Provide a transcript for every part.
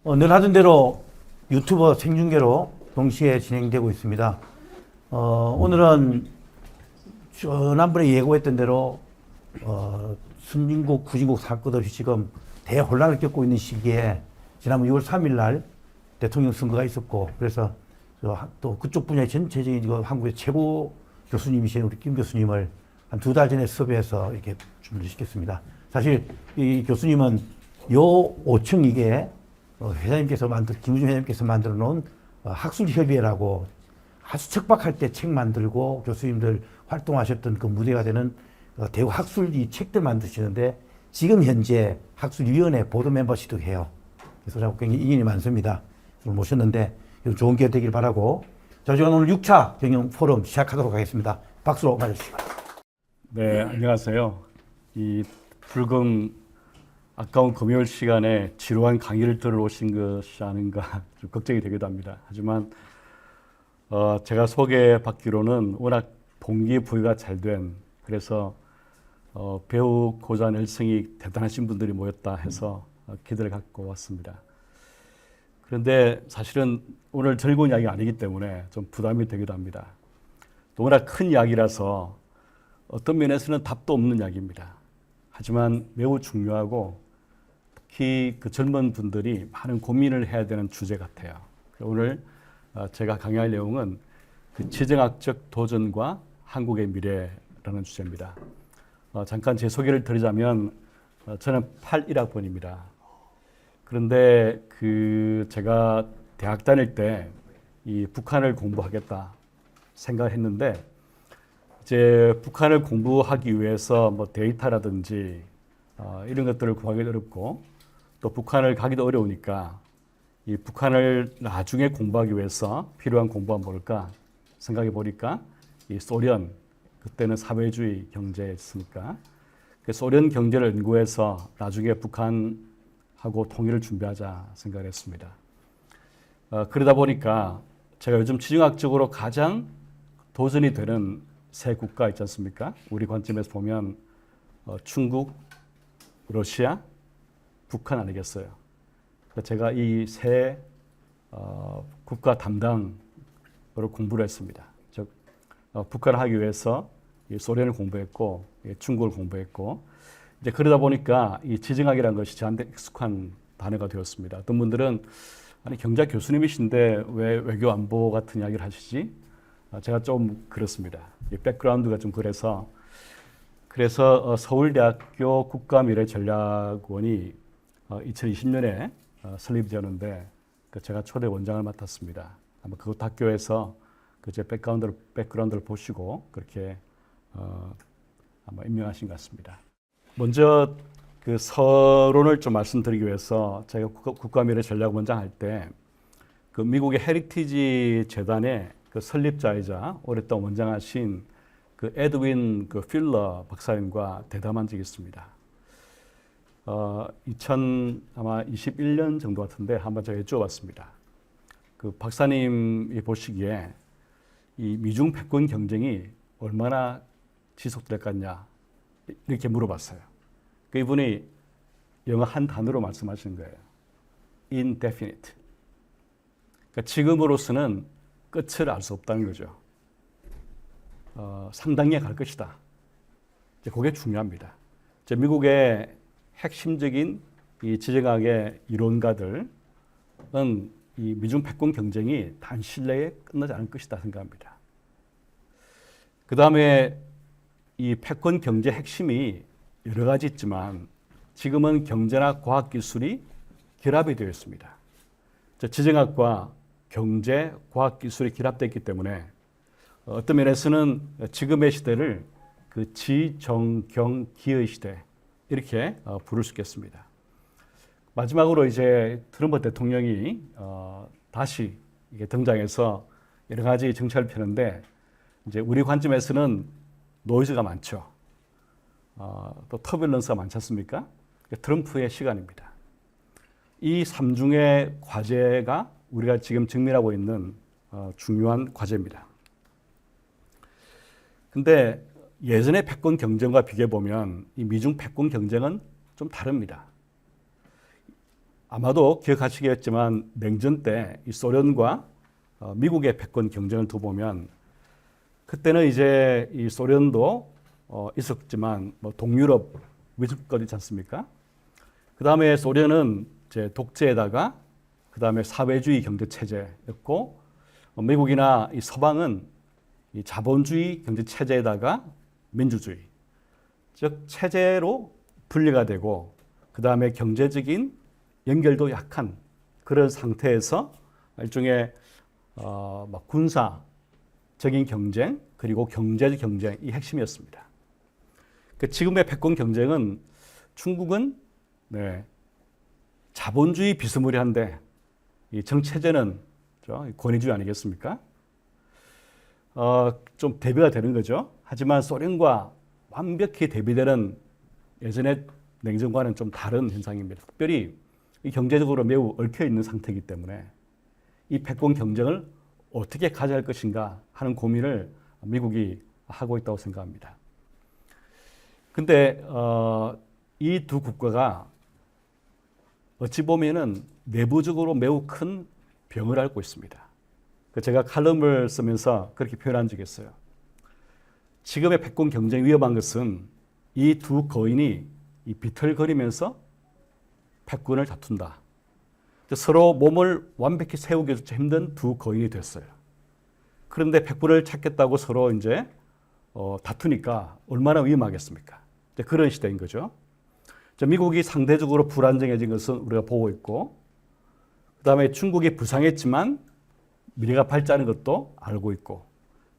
늘 하던 대로 유튜버 생중계로 동시에 진행되고 있습니다. 오늘은 지난번에 예고했던 대로 순진국, 후진국 사건 없이 지금 대혼란을 겪고 있는 시기에 지난번 6월 3일 날 대통령 선거가 있었고, 그래서 또 그쪽 분야의 전체적인 한국의 최고 교수님이신 우리 김 교수님을 한 2달 전에 섭외해서 이렇게 준비를 시켰습니다. 사실 이 교수님은 요 5층 이게 김우중 회장님께서 만들어 놓은 학술협의회라고 아주 척박할 때 책 만들고 교수님들 활동하셨던 그 무대가 되는 대우 학술 이 책들 만드시는데 지금 현재 학술위원회 보드 멤버십도 해요. 그래서 굉장히 인연이 많습니다. 모셨는데 좋은 기회 되길 바라고. 자, 저는 오늘 6차 경영 포럼 시작하도록 하겠습니다. 박수로 맞아주시기 바랍니다. 네, 안녕하세요. 이 붉은 아까운 금요일 시간에 지루한 강의를 들으러 오신 것이 아닌가 좀 걱정이 되기도 합니다. 하지만 제가 소개받기로는 워낙 동기부여가 잘 된, 그래서 배우 고자 nel성이 대단하신 분들이 모였다 해서 기대를 갖고 왔습니다. 그런데 사실은 오늘 즐거운 이야기가 아니기 때문에 좀 부담이 되기도 합니다. 또 워낙 큰 이야기라서 어떤 면에서는 답도 없는 이야기입니다. 하지만 매우 중요하고 특히 그 젊은 분들이 많은 고민을 해야 되는 주제 같아요. 오늘 제가 강의할 내용은 그 지정학적 도전과 한국의 미래라는 주제입니다. 잠깐 제 소개를 드리자면 저는 81학번입니다. 그런데 제가 대학 다닐 때 이 북한을 공부하겠다 생각을 했는데 이제 북한을 공부하기 위해서 뭐 데이터라든지 이런 것들을 구하기도 어렵고 또 북한을 가기도 어려우니까 이 북한을 나중에 공부하기 위해서 필요한 공부가 뭘까 생각해 보니까 이 소련, 그때는 사회주의 경제였으니까 그 소련 경제를 연구해서 나중에 북한하고 통일을 준비하자 생각을 했습니다. 그러다 보니까 제가 요즘 지정학적으로 가장 도전이 되는 세 국가 있지 않습니까? 우리 관점에서 보면 중국, 러시아, 북한 아니겠어요? 제가 이 세 국가 담당으로 공부를 했습니다. 즉 북한을 하기 위해서 소련을 공부했고 중국을 공부했고 이제 그러다 보니까 이 지정학이라는 것이 저한테 익숙한 단어가 되었습니다. 어떤 분들은 아니 경제학 교수님이신데 왜 외교 안보 같은 이야기를 하시지? 제가 좀 그렇습니다. 백그라운드가 좀 그래서 서울대학교 국가미래전략원이 2020년에 설립되었는데 제가 초대 원장을 맡았습니다. 아마 그것 학교에서 제 백그라운드를 보시고 그렇게 아마 임명하신 것 같습니다. 먼저 그 서론을 좀 말씀드리기 위해서 제가 국가미래전략원장 할 때 그 미국의 헤리티지 재단의 그 설립자이자 오랫동안 원장하신 그 에드윈 그 필러 박사님과 대담한 적이 있습니다. 2021년 정도 같은데 한번 제가 여쭤봤습니다. 그 박사님이 보시기에 이 미중 패권 경쟁이 얼마나 지속될 것 같냐 이렇게 물어봤어요. 그 이분이 영어 한 단어로 말씀하시는 거예요. indefinite. 그러니까 지금으로서는 끝을 알 수 없다는 거죠. 상당히 갈 것이다. 이제 그게 중요합니다. 이제 미국의 핵심적인 이 지정학의 이론가들은 이 미중 패권 경쟁이 단시 내에 끝나지 않을 것이다 생각합니다. 그 다음에 이 패권 경제 핵심이 여러 가지 있지만 지금은 경제나 과학 기술이 결합이 되어 있습니다. 지정학과 경제, 과학 기술이 결합되어 있기 때문에 어떤 면에서는 지금의 시대를 그 지정경기의 시대 이렇게 부를 수 있겠습니다. 마지막으로 이제 트럼프 대통령이 다시 이게 등장해서 여러 가지 정책을 펴는데 이제 우리 관점에서는 노이즈가 많죠. 또 터뷸런스가 많지 않습니까? 트럼프의 시간입니다. 이 삼중의 과제가 우리가 지금 직면하고 있는 중요한 과제입니다. 근데 예전의 패권 경쟁과 비교해 보면 이 미중 패권 경쟁은 좀 다릅니다. 아마도 기억하시겠지만 냉전 때 이 소련과 미국의 패권 경쟁을 두보면 그때는 이제 이 소련도 있었지만 뭐 동유럽 위습권 있지 않습니까? 그 다음에 소련은 이제 독재에다가 그 다음에 사회주의 경제 체제였고 미국이나 이 서방은 이 자본주의 경제 체제에다가 민주주의, 즉 체제로 분리가 되고 그 다음에 경제적인 연결도 약한 그런 상태에서 일종의 막 군사적인 경쟁 그리고 경제적 경쟁이 핵심이었습니다. 그 지금의 패권 경쟁은 중국은 자본주의 비스무리한데 이 정체제는 권위주의 아니겠습니까? 좀 대비가 되는 거죠. 하지만 소련과 완벽히 대비되는 예전의 냉전과는 좀 다른 현상입니다. 특별히 이 경제적으로 매우 얽혀 있는 상태이기 때문에 이 패권 경쟁을 어떻게 가져갈 것인가 하는 고민을 미국이 하고 있다고 생각합니다. 근데 이 두 국가가 어찌 보면은 내부적으로 매우 큰 병을 앓고 있습니다. 제가 칼럼을 쓰면서 그렇게 표현한 적이 있어요. 지금의 패권 경쟁이 위험한 것은 이 두 거인이 이 비틀거리면서 패권을 다툰다. 서로 몸을 완벽히 세우기조차 힘든 두 거인이 됐어요. 그런데 패권을 찾겠다고 서로 이제 다투니까 얼마나 위험하겠습니까? 그런 시대인 거죠. 미국이 상대적으로 불안정해진 것은 우리가 보고 있고, 그 다음에 중국이 부상했지만 미래가 밝지 않은 것도 알고 있고,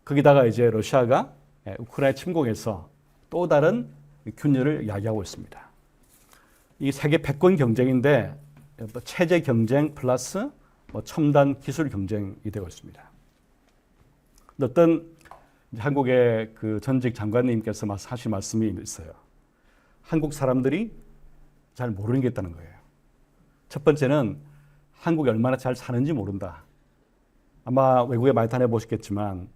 거기다가 이제 러시아가 우크라이나 침공해서 또 다른 균열을 야기하고 있습니다. 이 세계 패권 경쟁인데 체제 경쟁 플러스 첨단 기술 경쟁이 되고 있습니다. 어떤 한국의 그 전직 장관님께서 하신 말씀이 있어요. 한국 사람들이 잘 모르는 게 있다는 거예요. 첫 번째는 한국이 얼마나 잘 사는지 모른다. 아마 외국에 많이 다녀보셨겠지만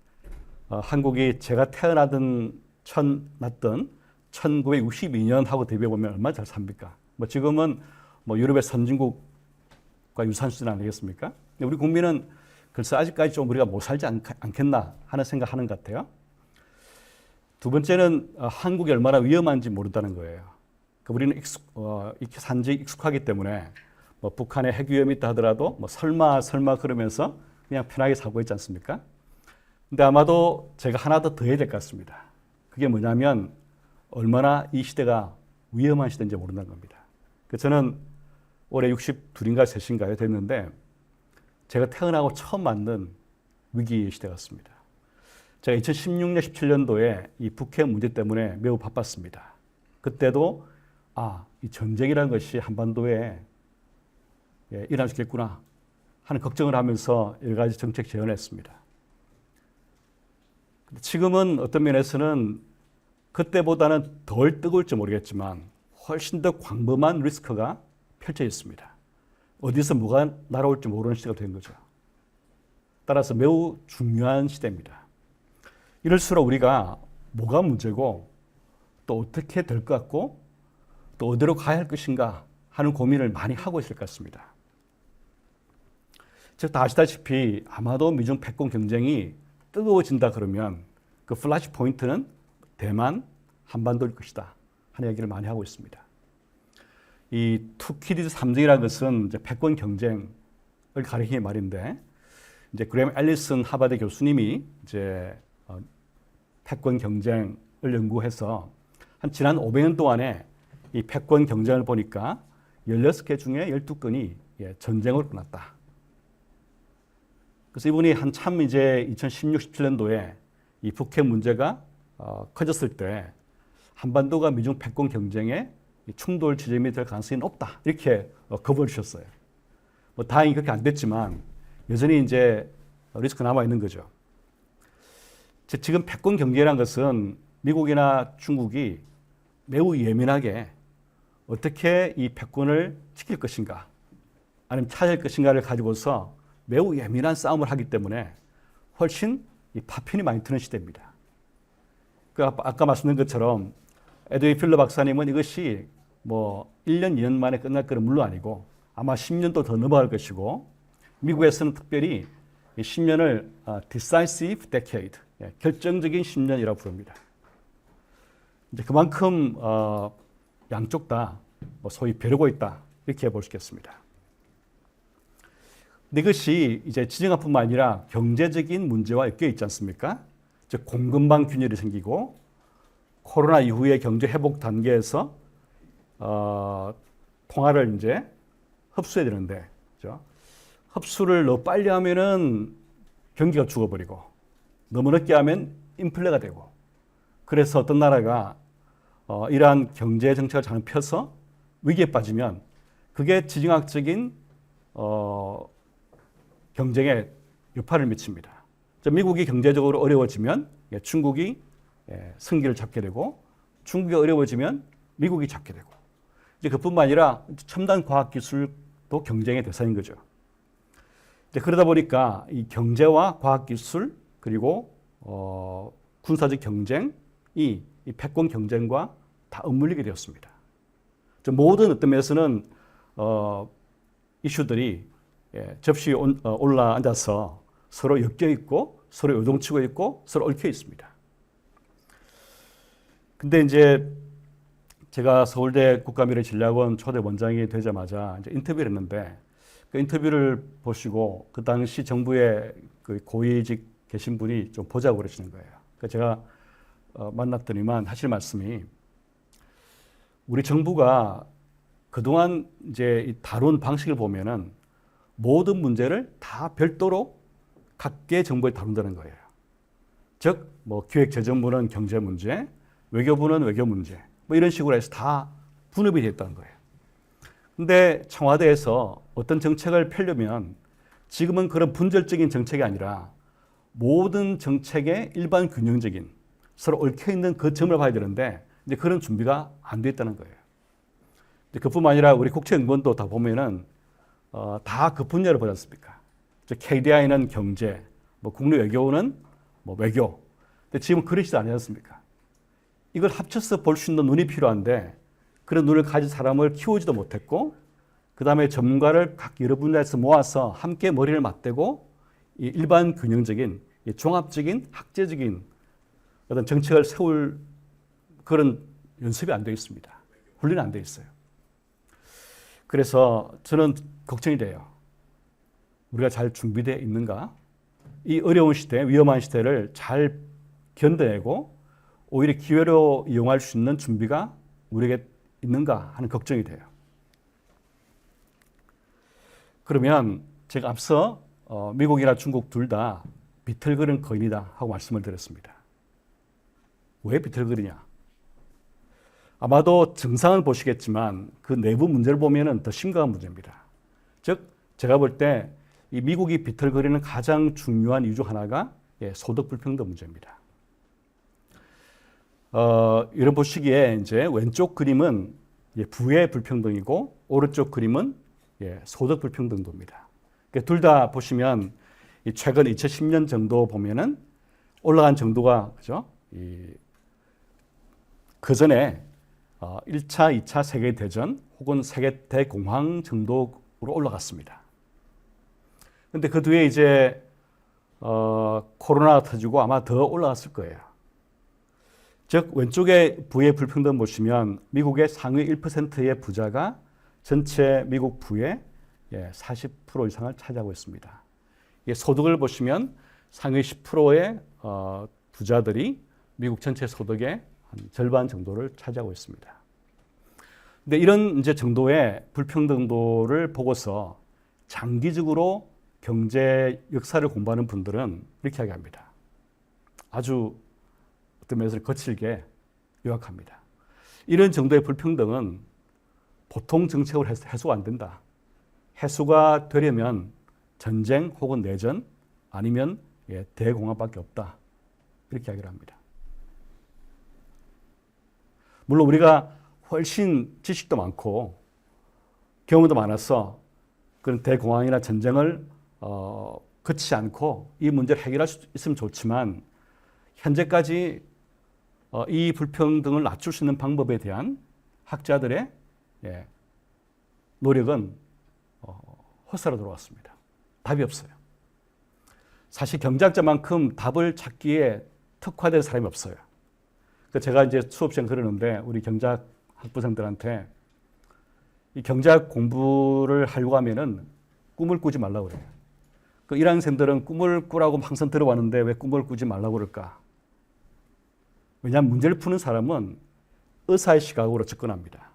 한국이 제가 태어났던 1962년하고 대비해보면 얼마나 잘 삽니까? 지금은 유럽의 선진국과 유사한 수준 아니겠습니까? 우리 국민은 글쎄 아직까지 좀 우리가 못 살지 않겠나 하는 생각하는 것 같아요. 두 번째는 한국이 얼마나 위험한지 모른다는 거예요. 우리는 산지 익숙하기 때문에 북한에 핵 위험이 있다 하더라도 설마 그러면서 그냥 편하게 살고 있지 않습니까? 근데 아마도 제가 하나 더 해야 될 것 같습니다. 그게 뭐냐면 얼마나 이 시대가 위험한 시대인지 모른다는 겁니다. 저는 올해 62인가 3인가요 됐는데 제가 태어나고 처음 만든 위기의 시대 같습니다. 제가 2016년, 17년도에 이 북핵 문제 때문에 매우 바빴습니다. 그때도 이 전쟁이라는 것이 한반도에 일어날 수 있겠구나 하는 걱정을 하면서 여러 가지 정책 제안을 했습니다. 지금은 어떤 면에서는 그때보다는 덜 뜨거울지 모르겠지만 훨씬 더 광범한 리스크가 펼쳐 있습니다. 어디서 뭐가 날아올지 모르는 시대가 된 거죠. 따라서 매우 중요한 시대입니다. 이럴수록 우리가 뭐가 문제고 또 어떻게 될 것 같고 또 어디로 가야 할 것인가 하는 고민을 많이 하고 있을 것 같습니다. 즉 다 아시다시피 아마도 미중 패권 경쟁이 뜨거워진다 그러면 그 플래시 포인트는 대만, 한반도일 것이다 하는 얘기를 많이 하고 있습니다. 이 투키디드 3등이라는 것은 이제 패권 경쟁을 가리키는 말인데 이제 그레임 앨리슨 하버드 교수님이 이제 패권 경쟁을 연구해서 지난 500년 동안에 이 패권 경쟁을 보니까 16개 중에 12건이 전쟁으로 끝났다. 그래서 이분이 한참 이제 2016, 17년도에 이 북핵 문제가 커졌을 때 한반도가 미중 패권 경쟁에 충돌 지점이 될 가능성이 높다. 이렇게 겁을 주셨어요. 다행히 그렇게 안 됐지만 여전히 이제 리스크가 남아 있는 거죠. 지금 패권 경쟁이라는 것은 미국이나 중국이 매우 예민하게 어떻게 이 패권을 지킬 것인가 아니면 차지할 것인가를 가지고서 매우 예민한 싸움을 하기 때문에 훨씬 이 파편이 많이 드는 시대입니다. 아까 말씀드린 것처럼 에드윈 필러 박사님은 이것이 1년, 2년 만에 끝날 것은 물론 아니고 아마 10년도 더 넘어갈 것이고 미국에서는 특별히 이 10년을 decisive decade, 결정적인 10년이라고 부릅니다. 이제 그만큼 양쪽 다 소위 벼르고 있다 이렇게 볼 수 있겠습니다. 근데 이것이 이제 지정학뿐만 아니라 경제적인 문제와 엮여 있지 않습니까? 즉 공급망 균열이 생기고 코로나 이후의 경제 회복 단계에서 통화를 이제 흡수해야 되는데, 그렇죠? 흡수를 너무 빨리 하면은 경기가 죽어버리고 너무 늦게 하면 인플레가 되고, 그래서 어떤 나라가 이러한 경제 정책을 잘못 펴서 위기에 빠지면 그게 지정학적인 경쟁에 여파를 미칩니다. 미국이 경제적으로 어려워지면 중국이 승기를 잡게 되고, 중국이 어려워지면 미국이 잡게 되고, 이제 그뿐만 아니라 첨단 과학 기술도 경쟁의 대상인 거죠. 이제 그러다 보니까 이 경제와 과학 기술 그리고 군사적 경쟁이 이 패권 경쟁과 다 엇물리게 되었습니다. 모든 어떤 면에서는 이슈들이 접시에 올라 앉아서 서로 엮여 있고 서로 요동치고 있고 서로 얽혀 있습니다. 근데 이제 제가 서울대 국가미래진략원 초대 원장이 되자마자 이제 인터뷰를 했는데, 그 인터뷰를 보시고 그 당시 정부의 그 고위직 계신 분이 좀 보자고 그러시는 거예요. 그래서 제가 만났더니만 하실 말씀이, 우리 정부가 그동안 이제 다룬 방식을 보면은 모든 문제를 다 별도로 각계 정부에 다룬다는 거예요. 즉, 뭐 기획재정부는 경제 문제, 외교부는 외교 문제, 뭐 이런 식으로 해서 다 분업이 됐다는 거예요. 근데 청와대에서 어떤 정책을 펴려면 지금은 그런 분절적인 정책이 아니라 모든 정책의 일반 균형적인 서로 얽혀 있는 그 점을 봐야 되는데 이제 그런 준비가 안 돼 있다는 거예요. 그뿐만 아니라 우리 국채연구원도 다 보면은 다 그 분야를 보지 않습니까? KDI는 경제, 뭐 국내 외교는 뭐 외교. 근데 지금 그러시지 않지 않습니까? 이걸 합쳐서 볼 수 있는 눈이 필요한데 그런 눈을 가진 사람을 키우지도 못했고, 그 다음에 전문가를 각 여러 분야에서 모아서 함께 머리를 맞대고 이 일반 균형적인 이 종합적인 학제적인 어떤 정책을 세울 그런 연습이 안 되어 있습니다. 훈련이 안 되어 있어요. 그래서 저는 걱정이 돼요. 우리가 잘 준비되어 있는가? 이 어려운 시대, 위험한 시대를 잘 견뎌내고 오히려 기회로 이용할 수 있는 준비가 우리에게 있는가 하는 걱정이 돼요. 그러면 제가 앞서 미국이나 중국 둘 다 비틀거리는 거인이다 하고 말씀을 드렸습니다. 왜 비틀거리냐? 아마도 증상은 보시겠지만 그 내부 문제를 보면 더 심각한 문제입니다. 즉 제가 볼 때 이 미국이 비틀거리는 가장 중요한 이유 중 하나가 소득 불평등 문제입니다. 이런 보시기에 이제 왼쪽 그림은 부의 불평등이고 오른쪽 그림은 소득 불평등도입니다. 둘 다 보시면 최근 2010년 정도 보면은 올라간 정도가 그죠? 그 전에 1차, 2차 세계 대전 혹은 세계 대공황 정도로 올라갔습니다. 근데 그 뒤에 이제 코로나가 터지고 아마 더 올라갔을 거예요. 즉 왼쪽에 부의 불평등 보시면 미국의 상위 1%의 부자가 전체 미국 부의 40% 이상을 차지하고 있습니다. 소득을 보시면 상위 10%의 부자들이 미국 전체 소득의 한 절반 정도를 차지하고 있습니다. 근데 이런 이제 정도의 불평등도를 보고서 장기적으로 경제 역사를 공부하는 분들은 이렇게 이야기합니다. 아주 어떤 면에서 거칠게 요약합니다. 이런 정도의 불평등은 보통 정책으로 해소가 안 된다. 해소가 되려면 전쟁 혹은 내전 아니면 대공황밖에 없다. 이렇게 이야기를 합니다. 물론 우리가 훨씬 지식도 많고 경험도 많아서 그런 대공황이나 전쟁을 거치지 않고 이 문제를 해결할 수 있으면 좋지만 현재까지 이 불평등을 낮출 수 있는 방법에 대한 학자들의 노력은 헛살아 돌아왔습니다. 답이 없어요. 사실 경제학자만큼 답을 찾기에 특화된 사람이 없어요. 제가 이제 수업 시간 그러는데 우리 경제학 학부생들한테 이 경제학 공부를 하려고 하면은 꿈을 꾸지 말라고 그래요. 그 1학년생들은 꿈을 꾸라고 항상 들어왔는데 왜 꿈을 꾸지 말라고 그럴까? 왜냐하면 문제를 푸는 사람은 의사의 시각으로 접근합니다.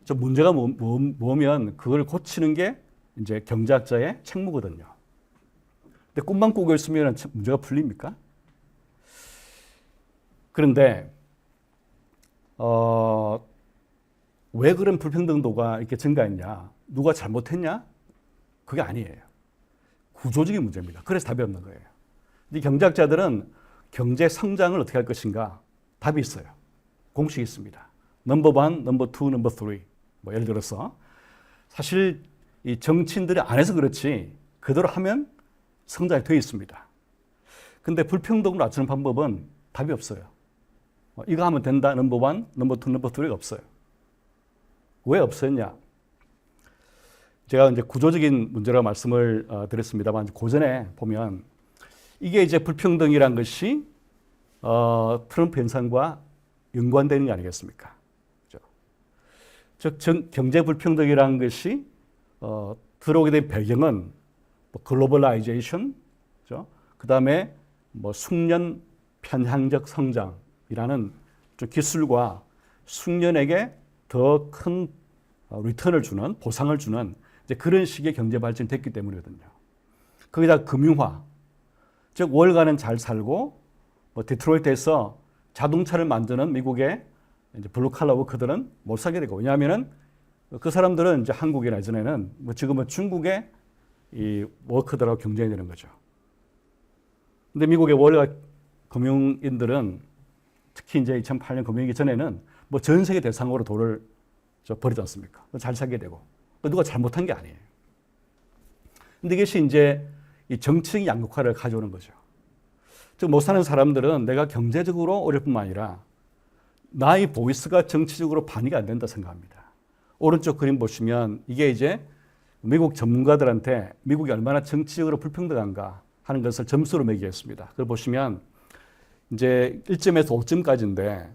저 문제가 뭐면 그걸 고치는 게 이제 경제학자의 책무거든요. 근데 꿈만 꾸고 있으면 문제가 풀립니까? 그런데 왜 그런 불평등도가 이렇게 증가했냐? 누가 잘못했냐? 그게 아니에요. 구조적인 문제입니다. 그래서 답이 없는 거예요. 이 경제학자들은 경제 성장을 어떻게 할 것인가? 답이 있어요. 공식이 있습니다. 넘버 1, 넘버 2, 넘버 3. 뭐 예를 들어서 사실 이 정치인들이 안 해서 그렇지 그대로 하면 성장이 되어 있습니다. 근데 불평등을 낮추는 방법은 답이 없어요. 이거 하면 된다. 넘버 1, 넘버 2, 넘버 3가 없어요. 왜 없었냐? 제가 이제 구조적인 문제라고 말씀을 드렸습니다만 고전에 보면 이게 이제 불평등이란 것이 트럼프 현상과 연관되는 게 아니겠습니까? 그렇죠? 즉 경제 불평등이라는 것이 들어오게 된 배경은 뭐 글로벌라이제이션, 그렇죠? 그다음에 뭐 숙련 편향적 성장이라는 좀 기술과 숙련에게 더 큰 리턴을 주는 보상을 주는 이제 그런 식의 경제 발전이 됐기 때문이거든요. 거기다 금융화, 즉 월가는 잘 살고 뭐 디트로이트에서 자동차를 만드는 미국의 이제 블루칼라 워커들은 못 살게 되고 왜냐하면은 그 사람들은 이제 한국이나 예전에는 뭐 지금은 중국의 이 워커들하고 경쟁이 되는 거죠. 근데 미국의 월가 금융인들은 특히 이제 2008년 금융위기 전에는 뭐 전 세계 대상으로 돈을 버리지 않습니까? 잘 살게 되고 누가 잘못한 게 아니에요. 근데 이것이 이제 이 정치적인 양극화를 가져오는 거죠. 즉 못 사는 사람들은 내가 경제적으로 어려울 뿐만 아니라 나의 보이스가 정치적으로 반의가 안 된다 생각합니다. 오른쪽 그림 보시면 이게 이제 미국 전문가들한테 미국이 얼마나 정치적으로 불평등한가 하는 것을 점수로 매기겠습니다. 그걸 보시면 이제 1점에서 5점까지인데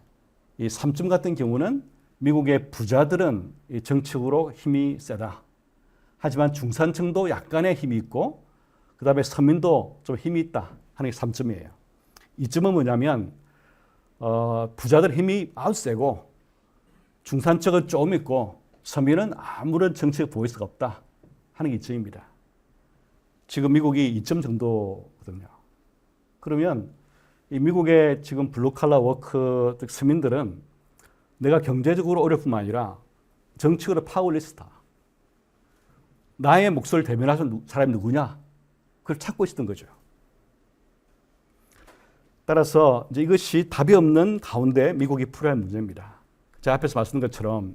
이 3점 같은 경우는 미국의 부자들은 이 정치적으로 힘이 세다. 하지만 중산층도 약간의 힘이 있고 그다음에 서민도 좀 힘이 있다 하는 게 3점이에요. 2점은 뭐냐면 부자들 힘이 아주 세고 중산층은 좀 있고 서민은 아무런 정치적 보이스가 없다 하는 게 2점입니다. 지금 미국이 2점 정도거든요. 그러면 이 미국의 지금 블루칼라 워커 서민들은 내가 경제적으로 어려울 뿐만 아니라 정치적으로 파워리스트다. 나의 목소리를 대변하는 사람이 누구냐? 그걸 찾고 있었던 거죠. 따라서 이제 이것이 답이 없는 가운데 미국이 풀어야 할 문제입니다. 제가 앞에서 말씀드린 것처럼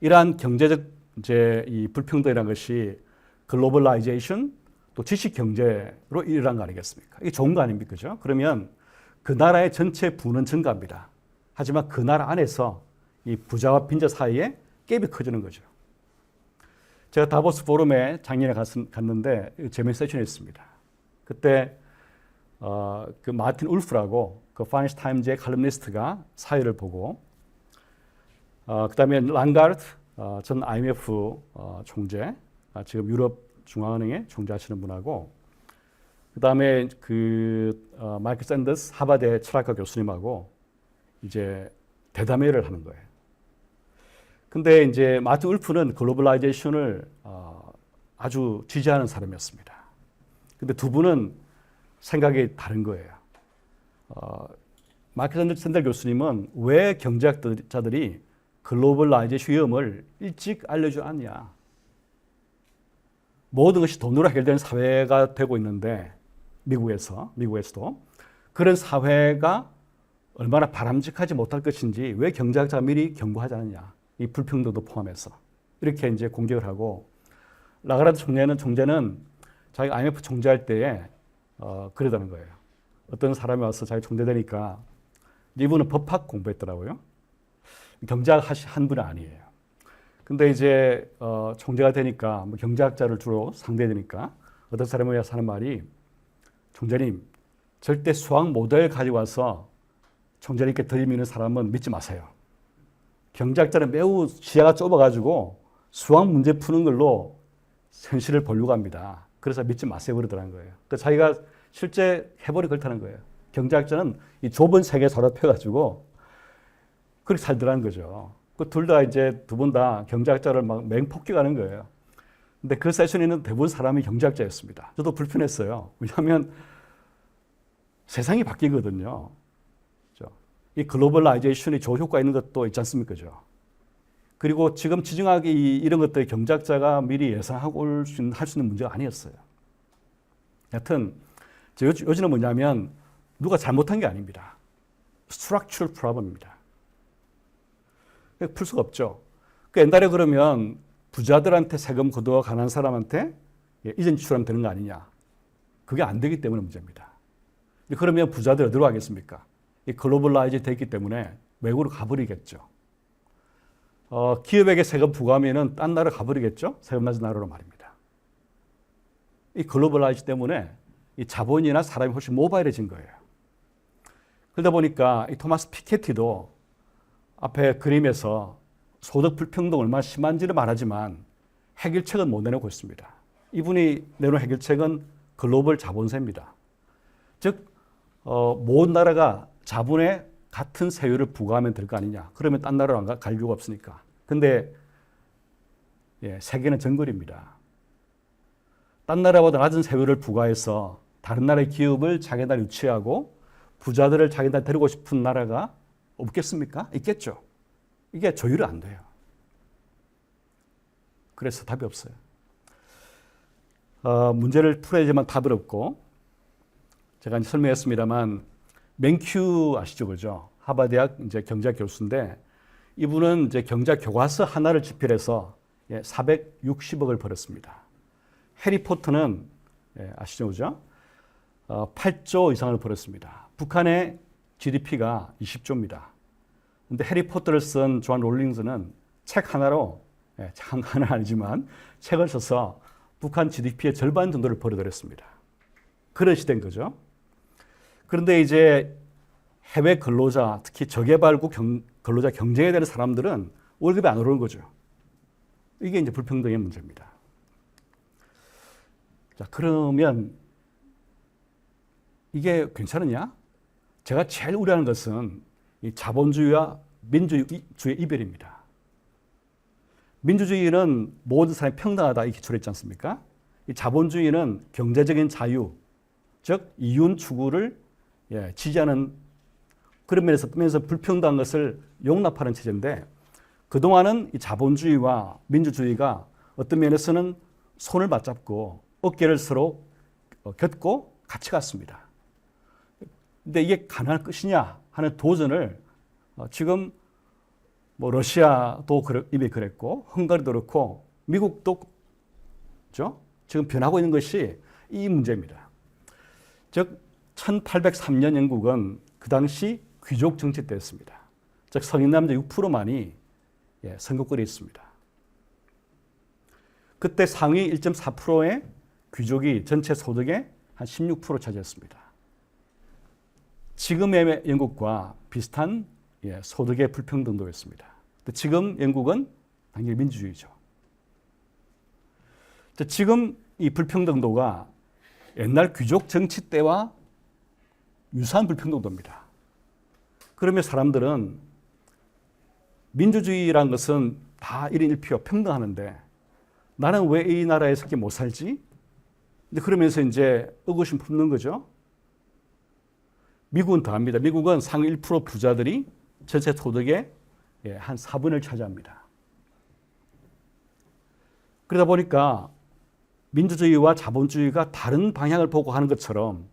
이러한 경제적 이제 이 불평등이라는 것이 글로벌라이제이션 또 지식 경제로 일어난 거 아니겠습니까? 이게 좋은 거 아닙니까? 그죠? 그러면 그 나라의 전체 부는 증가합니다. 하지만 그 나라 안에서 이 부자와 빈자 사이에 갭이 커지는 거죠. 제가 다보스 포럼에 작년에 갔는데 재미있는 세션이 있습니다. 그때 그 마틴 울프라고 그 파이낸셜 타임즈의 칼럼니스트가 사회를 보고 그다음에 랑가르트 전 IMF 총재 지금 유럽 중앙은행에 총재하시는 분하고 그다음에 그 마이클 샌더스 하버드 철학과 교수님하고 이제 대담회를 하는 거예요. 근데 이제 마틴 울프는 글로벌라이제이션을 아주 지지하는 사람이었습니다. 근데 두 분은 생각이 다른 거예요. 마이클 샌더 교수님은 왜 경제학자들이 글로벌라이제이션 위험을 일찍 알려주지 않냐. 모든 것이 돈으로 해결되는 사회가 되고 있는데 미국에서도 그런 사회가 얼마나 바람직하지 못할 것인지 왜 경제학자가 미리 경고하지 않느냐. 이 불평등도 포함해서 이렇게 이제 공격을 하고 라가르드 총재는 자기가 IMF 총재할 때에 그러다는 거예요. 어떤 사람이 와서 자기 총재되니까 이분은 법학 공부했더라고요. 경제학 한 분은 아니에요. 근데 이제 총재가 되니까 뭐 경제학자를 주로 상대되니까 어떤 사람이 와서 하는 말이 총재님 절대 수학 모델 가지고 와서 총재님께 들이미는 사람은 믿지 마세요. 경제학자는 매우 시야가 좁아가지고 수학 문제 푸는 걸로 현실을 보려고 합니다. 그래서 믿지 마세요 그러더라는 거예요. 그 자기가 실제 해보니 그렇다는 거예요. 경제학자는 이 좁은 세계 더럽혀가지고 그렇게 살더라는 거죠. 그 둘 다 이제 두 분 다 경제학자를 막 맹폭격하는 거예요. 근데 그 세션에는 대부분 사람이 경제학자였습니다. 저도 불편했어요. 왜냐하면 세상이 바뀌거든요. 이 글로벌라이제이션이 좋은 효과 있는 것도 있지 않습니까? 그리고 지금 지정하기 이런 것들 경제학자가 미리 예상하고 할 수 있는 문제가 아니었어요. 여튼 요지는 뭐냐면 누가 잘못한 게 아닙니다. structural problem입니다. 풀 수가 없죠. 그 옛날에 그러면 부자들한테 세금 거두어 가난한 사람한테 이전 지출하면 되는 거 아니냐. 그게 안 되기 때문에 문제입니다. 그러면 부자들 어디로 가겠습니까? 이 글로벌라이즈 됐기 때문에 외국으로 가버리겠죠. 기업에게 세금 부과하면은 딴 나라 가버리겠죠. 세금 낮은 나라로 말입니다. 이 글로벌라이즈 때문에 이 자본이나 사람이 훨씬 모바일해진 거예요. 그러다 보니까 이 토마스 피케티도 앞에 그림에서 소득 불평등 얼마나 심한지를 말하지만 해결책은 못 내놓고 있습니다. 이분이 내놓은 해결책은 글로벌 자본세입니다. 즉 모든 나라가 자본에 같은 세율을 부과하면 될 거 아니냐. 그러면 딴 나라로 안 갈 이유가 없으니까. 근데 세계는 정글입니다. 딴 나라보다 낮은 세율을 부과해서 다른 나라의 기업을 자기 나라에 유치하고 부자들을 자기 나라에 데리고 싶은 나라가 없겠습니까? 있겠죠. 이게 조율이 안 돼요. 그래서 답이 없어요. 문제를 풀어야지만 답이 없고 제가 이제 설명했습니다만 맨큐 아시죠, 그죠? 하버드대학 이제 경제학 교수인데 이분은 이제 경제학 교과서 하나를 집필해서 460억을 벌었습니다. 해리포터는 아시죠, 그죠? 8조 이상을 벌었습니다. 북한의 GDP가 20조입니다. 근데 해리포터를 쓴 존 롤링스는 책 하나로 책 하나는 아니지만 책을 써서 북한 GDP의 절반 정도를 벌어들였습니다. 그런 시대인 거죠. 그런데 이제 해외 근로자, 특히 저개발국 근로자 경쟁에 되는 사람들은 월급이 안 오르는 거죠. 이게 이제 불평등의 문제입니다. 자, 그러면 이게 괜찮으냐? 제가 제일 우려하는 것은 이 자본주의와 민주주의의 이별입니다. 민주주의는 모든 사람이 평등하다 이 기초로 있지 않습니까? 이 자본주의는 경제적인 자유, 즉 이윤 추구를 지지하는 그런 면에서 불평등한 것을 용납하는 체제인데 그동안은 이 자본주의와 민주주의가 어떤 면에서는 손을 맞잡고 어깨를 서로 겹고 같이 갔습니다. 근데 이게 가능할 것이냐 하는 도전을 지금 뭐 러시아도 이미 그랬고 헝가리도 그렇고 미국도 그렇죠? 지금 변하고 있는 것이 이 문제입니다. 즉 1803년 영국은 그 당시 귀족 정치 때였습니다. 즉 성인 남자 6%만이 선거권이 있습니다. 그때 상위 1.4%의 귀족이 전체 소득의 한 16% 차지했습니다. 지금의 영국과 비슷한 소득의 불평등도였습니다. 지금 영국은 당연히 민주주의죠. 지금 이 불평등도가 옛날 귀족 정치 때와 유사한 불평등도입니다. 그러면 사람들은 민주주의라는 것은 다 1인 1표 평등하는데 나는 왜 이 나라에서 이렇게 못 살지? 그러면서 이제 의구심 품는 거죠. 미국은 더합니다. 미국은 상위 1% 부자들이 전체 소득의 한 4분을 차지합니다. 그러다 보니까 민주주의와 자본주의가 다른 방향을 보고 하는 것처럼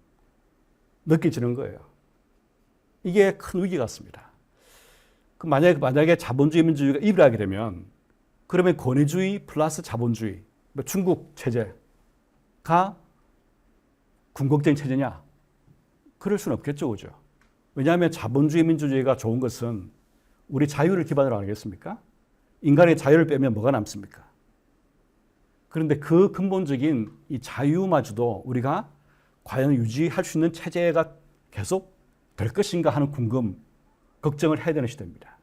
느껴지는 거예요. 이게 큰 위기 같습니다. 만약에 자본주의, 민주주의가 이별하게 되면 그러면 권위주의 플러스 자본주의, 중국 체제가 군국적인 체제냐? 그럴 수는 없겠죠, 그죠? 왜냐하면 자본주의, 민주주의가 좋은 것은 우리 자유를 기반으로 아니겠습니까? 인간의 자유를 빼면 뭐가 남습니까? 그런데 그 근본적인 이 자유마저도 우리가 과연 유지할 수 있는 체제가 계속 될 것인가 하는 궁금, 걱정을 해야 되는 시대입니다.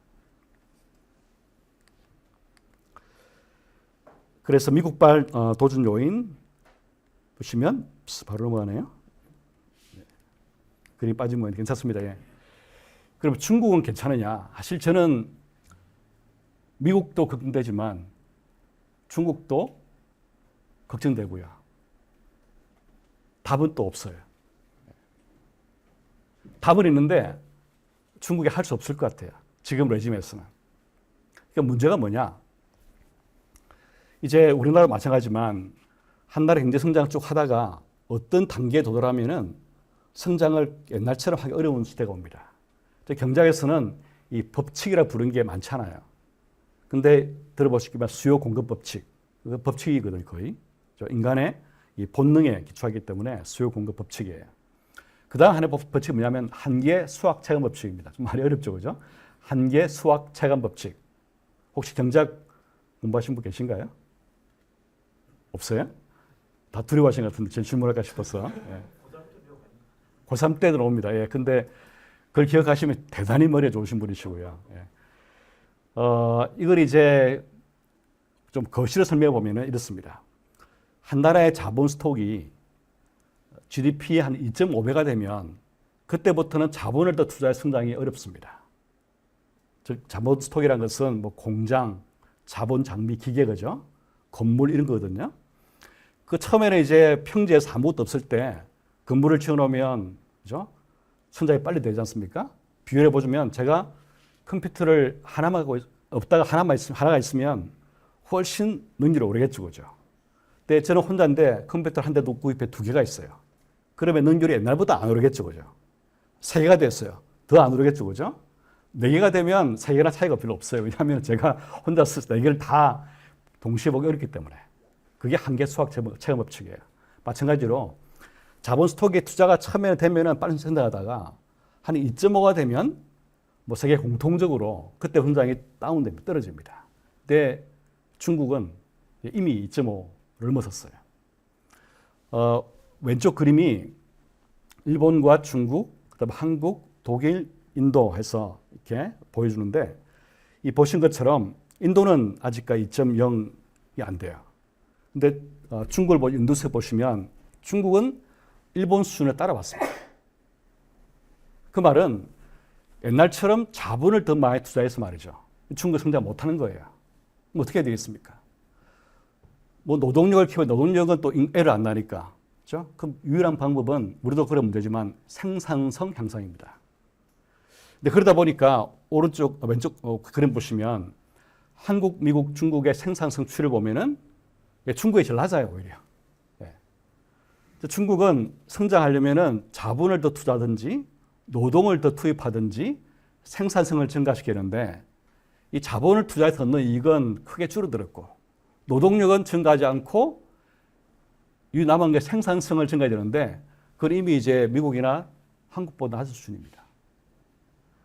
그래서 미국발 도준 요인 보시면 바로 넘어가네요. 그림 빠지면 괜찮습니다. 예. 그럼 중국은 괜찮으냐? 사실 저는 미국도 걱정되지만 중국도 걱정되고요. 답은 또 없어요. 답은 있는데 중국이 할 수 없을 것 같아요. 지금 레짐에서는. 그러니까 문제가 뭐냐? 이제 우리나라 마찬가지지만 한 나라 경제 성장 쭉 하다가 어떤 단계에 도달하면은 성장을 옛날처럼 하기 어려운 시대가 옵니다. 경제학에서는 이 법칙이라 부르는 게 많잖아요. 근데 들어보시기만 수요 공급 법칙, 그 법칙이거든요, 거의. 인간의 이 본능에 기초하기 때문에 수요 공급 법칙이에요. 그 다음 하나의 법칙이 뭐냐면 한계 수학 체감 법칙입니다. 좀 말이 어렵죠, 그죠? 한계 수학 체감 법칙. 혹시 경제학 공부하신 분 계신가요? 없어요? 다 두려워하신 것 같은데 제가 질문할까 싶어서. 예. 고3 때 들어옵니다. 예. 근데 그걸 기억하시면 대단히 머리가 좋으신 분이시고요. 예. 이걸 이제 좀 거실을 설명해 보면 이렇습니다. 한 나라의 자본 스톡이 GDP의 한 2.5배가 되면 그때부터는 자본을 더 투자해 성장이 어렵습니다. 즉 자본 스톡이라는 것은 뭐 공장, 자본, 장비, 기계 그죠? 건물 이런 거거든요. 그 처음에는 이제 평지에서 아무것도 없을 때 건물을 지어놓으면 그죠? 성장이 빨리 되지 않습니까? 비율해 보자면 제가 컴퓨터를 하나만 없다가 하나가 있으면 훨씬 능률이 오르겠죠, 그죠? 근데 저는 혼자인데 컴퓨터 한 대도 구입해 2개가 있어요. 그러면 능률이 옛날보다 안 오르겠죠, 그죠? 3개가 됐어요. 더 안 오르겠죠, 그죠? 4개가 되면 3개나 차이가 별로 없어요. 왜냐하면 제가 혼자서 4개를 다 동시에 보기 어렵기 때문에. 그게 한계 수학 체감 법칙이에요. 마찬가지로 자본 스톡에 투자가 처음에 되면은 빨리 성장하다가 한 2.5가 되면 뭐 세계 공통적으로 그때 성장이 다운됩니다. 떨어집니다. 근데 중국은 이미 2.5를 넘어섰어요. 왼쪽 그림이 일본과 중국, 그다음에 한국, 독일, 인도 해서 이렇게 보여주는데 이 보신 것처럼 인도는 아직까지 2.0이 안 돼요. 근데 중국을 인도에서 보시면 중국은 일본 수준을 따라왔습니다. 그 말은 옛날처럼 자본을 더 많이 투자해서 말이죠. 중국 성장 못하는 거예요. 뭐 어떻게 해야 되겠습니까? 뭐 노동력을 키워 노동력은 또 에러 안 나니까. 그렇죠? 그럼 유일한 방법은 우리도 그런 문제지만 생산성 향상입니다. 근데 그러다 보니까 오른쪽 왼쪽 그림 보시면 한국, 미국, 중국의 생산성 추이를 보면은 중국이 제일 낮아요, 오히려. 네. 중국은 성장하려면은 자본을 더 투자하든지 노동을 더 투입하든지 생산성을 증가시키는데 이 자본을 투자해서 얻는 이익은 크게 줄어들었고 노동력은 증가하지 않고 이 남은 게 생산성을 증가해야 되는데 그건 이미 이제 미국이나 한국보다 낮은 수준입니다.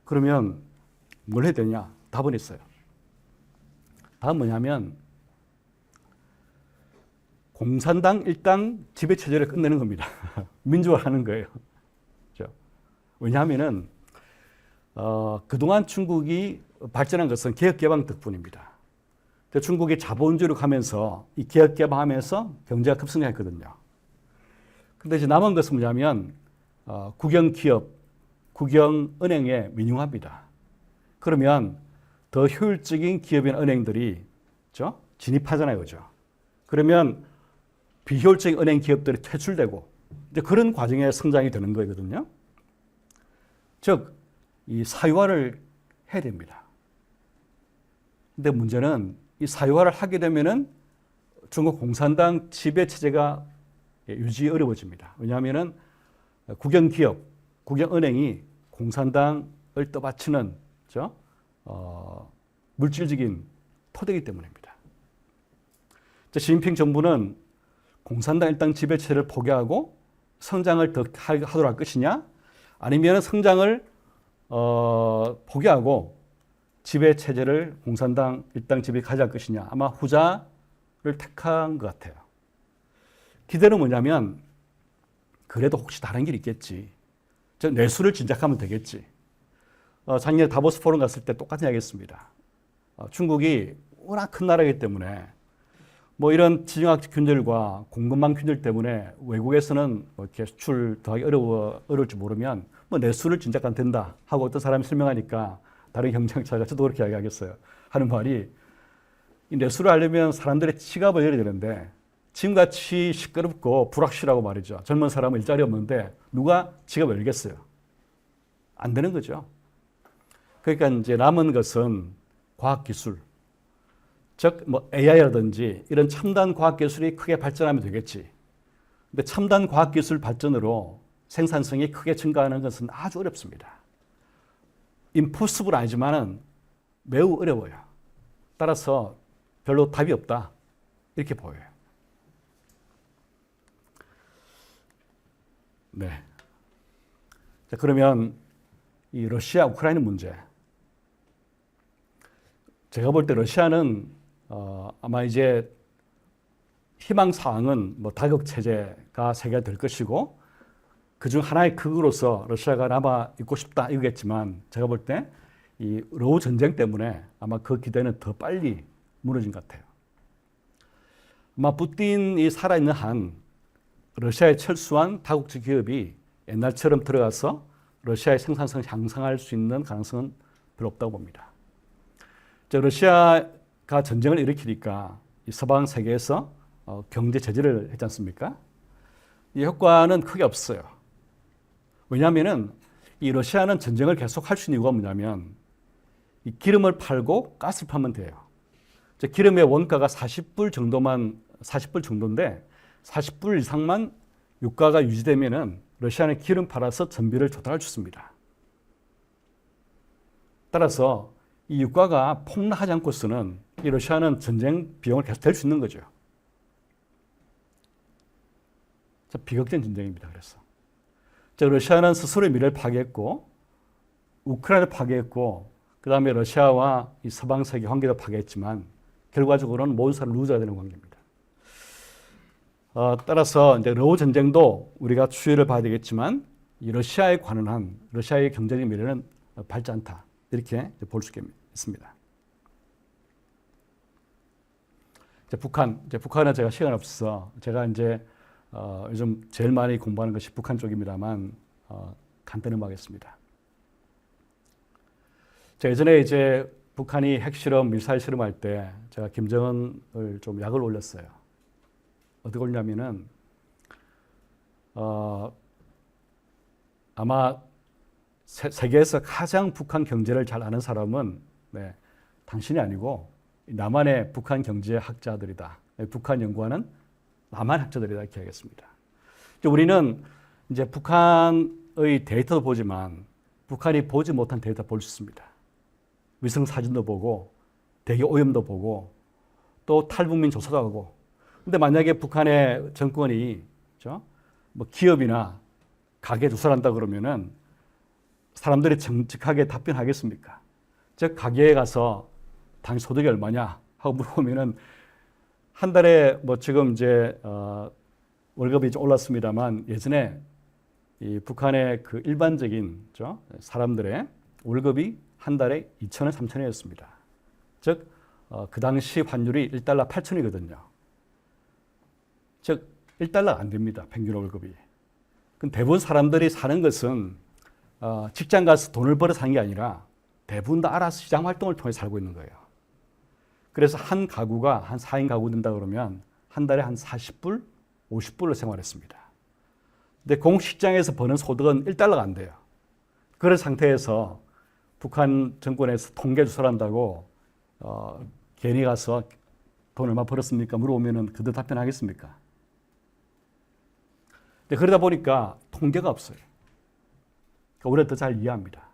그러면 뭘 해야 되냐? 답은 있어요. 답은 뭐냐면 공산당 일당 지배체제를 끝내는 겁니다. 민주화하는 거예요. 그렇죠? 왜냐하면은 그동안 중국이 발전한 것은 개혁개방 덕분입니다. 중국이 자본주의로 가면서 이 개혁개방하면서 경제가 급성장했거든요. 근데 이제 남은 것은 뭐냐면 국영기업, 국영은행에 민영화입니다. 그러면 더 효율적인 기업이나 은행들이 그렇죠? 진입하잖아요, 그죠? 그러면 비효율적인 은행 기업들이 퇴출되고 이제 그런 과정에 성장이 되는 거거든요. 즉, 이 사유화를 해야 됩니다. 근데 문제는 이 사유화를 하게 되면은 중국 공산당 지배 체제가 유지 어려워집니다. 왜냐하면은 국영기업, 국영은행이 공산당을 떠받치는 그렇죠? 물질적인 토대이기 때문입니다. 시진핑 정부는 공산당 일당 지배 체제를 포기하고 성장을 더 하도록 할 것이냐, 아니면 성장을 포기하고 지배 체제를 공산당 일당 지배 가져갈 것이냐. 아마 후자를 택한 것 같아요. 기대는 뭐냐면 그래도 혹시 다른 길이 있겠지. 즉 내수를 진작하면 되겠지. 작년에 다보스 포럼 갔을 때 똑같은 이야기 했습니다. 중국이 워낙 큰 나라이기 때문에 뭐 이런 지정학 균열과 공급망 균열 때문에 외국에서는 뭐 이렇게 수출 더하기 어려울지 모르면 뭐 내수를 진작하면 된다 하고 어떤 사람이 설명하니까 다른 경쟁자가 저도 그렇게 이야기하겠어요. 하는 말이 이 내수를 하려면 사람들의 지갑을 열어야 되는데 지금같이 시끄럽고 불확실하고 말이죠. 젊은 사람은 일자리 없는데 누가 지갑을 열겠어요? 안 되는 거죠. 그러니까 이제 남은 것은 과학기술, 즉 뭐 AI라든지 이런 첨단 과학기술이 크게 발전하면 되겠지. 근데 첨단 과학기술 발전으로 생산성이 크게 증가하는 것은 아주 어렵습니다. 임포시블 아니지만은 매우 어려워요. 따라서 별로 답이 없다. 이렇게 보여요. 네. 자, 그러면 이 러시아 우크라이나 문제. 제가 볼 때 러시아는 아마 이제 희망 사항은 뭐 다극 체제가 세계가 될 것이고 그중 하나의 극으로서 러시아가 남아 있고 싶다 이거겠지만 제가 볼 때 이 러우 전쟁 때문에 아마 그 기대는 더 빨리 무너진 것 같아요. 아마 푸틴이 살아있는 한 러시아에 철수한 다국적 기업이 옛날처럼 들어가서 러시아의 생산성을 향상할 수 있는 가능성은 별로 없다고 봅니다. 러시아가 전쟁을 일으키니까 이 서방 세계에서 경제 제재를 했지 않습니까? 이 효과는 크게 없어요. 왜냐하면 이 러시아는 전쟁을 계속할 수 있는 이유가 뭐냐면 이 기름을 팔고 가스를 팔면 돼요. 기름의 원가가 40불 정도인데 40불 이상만 유가가 유지되면은 러시아는 기름 팔아서 전비를 조달할 수 있습니다. 따라서 이 유가가 폭락하지 않고서는 이 러시아는 전쟁 비용을 계속 댈 수 있는 거죠. 비극적인 전쟁입니다. 그래서 러시아는 스스로의 미래를 파괴했고 우크라이나를 파괴했고 그 다음에 러시아와 이 서방 세계 관계도 파괴했지만 결과적으로는 모든 사람 루저가 되는 관계입니다. 따라서 이제 러우 전쟁도 우리가 추이를 봐야 되겠지만 이 러시아에 관한 한 러시아의 경제적 미래는 밝지 않다 이렇게 볼 수 있습니다. 북한은 제가 시간 없어서 제가 이제 요즘 제일 많이 공부하는 것이 북한 쪽입니다만 간단히 하겠습니다. 제가 예전에 이제 북한이 핵실험, 미사일 실험할 때 제가 김정은을 좀 약을 올렸어요. 어떻게 올냐면은 아마 세계에서 가장 북한 경제를 잘 아는 사람은 당신이 아니고 남한의 북한 경제 학자들이다. 북한 연구하는 남한 학자들이다 이렇게 하겠습니다. 우리는 이제 북한의 데이터도 보지만 북한이 보지 못한 데이터 볼 수 있습니다. 위성 사진도 보고 대기 오염도 보고 또 탈북민 조사도 하고. 근데 만약에 북한의 정권이 뭐 기업이나 가게 조사한다 그러면은 사람들이 정직하게 답변하겠습니까? 즉 가게에 가서 당신 소득이 얼마냐 하고 물어보면은 한 달에 뭐 지금 이제 월급이 좀 올랐습니다만 예전에 이 북한의 그 일반적인 사람들의 월급이 한 달에 2,000원, 3,000원이었습니다. 즉 그 당시 환율이 1달러 8,000원이거든요. 즉 1달러 안 됩니다. 평균 월급이. 그럼 대부분 사람들이 사는 것은 직장 가서 돈을 벌어 사는 게 아니라 대부분 다 알아서 시장 활동을 통해 살고 있는 거예요. 그래서 한 가구가 한 4인 가구 된다 그러면 한 달에 한 40불, 50불로 생활했습니다. 근데 공식장에서 버는 소득은 1달러가 안 돼요. 그런 상태에서 북한 정권에서 통계 조사를 한다고 괜히 가서 돈 얼마 벌었습니까? 물어보면 그들 답변하겠습니까? 그러다 보니까 통계가 없어요. 그러니까 우리가 더 잘 이해합니다.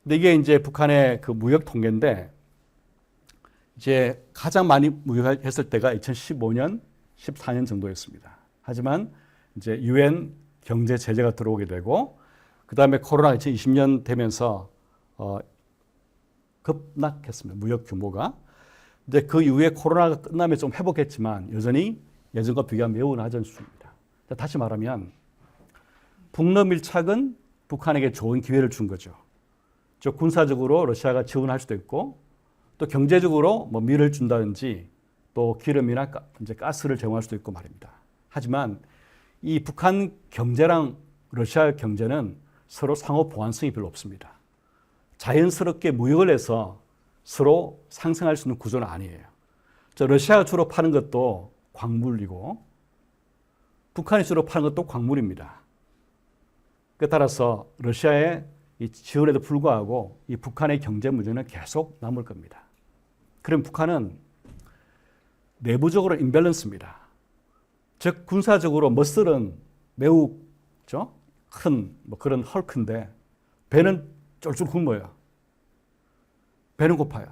근데 이게 이제 북한의 그 무역 통계인데 이제 가장 많이 무역했을 때가 2015년, 14년 정도였습니다. 하지만 이제 UN 경제 제재가 들어오게 되고 그 다음에 코로나 2020년 되면서 급락했습니다. 무역 규모가. 이제 그 이후에 코로나가 끝나면 좀 회복했지만 여전히 예전과 비교하면 매우 낮은 수준입니다. 다시 말하면 북러 밀착은 북한에게 좋은 기회를 준 거죠. 즉 군사적으로 러시아가 지원할 수도 있고 또 경제적으로 뭐 밀을 준다든지 또 기름이나 이제 가스를 제공할 수도 있고 말입니다. 하지만 이 북한 경제랑 러시아 경제는 서로 상호 보완성이 별로 없습니다. 자연스럽게 무역을 해서 서로 상생할 수 있는 구조는 아니에요. 러시아가 주로 파는 것도 광물이고 북한이 주로 파는 것도 광물입니다. 따라서 러시아의 이 지원에도 불구하고 이 북한의 경제 문제는 계속 남을 겁니다. 그럼 북한은 내부적으로 임밸런스입니다. 즉 군사적으로 머슬은 매우 큰 뭐 그런 헐크인데 배는 쫄쫄 굶어요. 배는 고파요.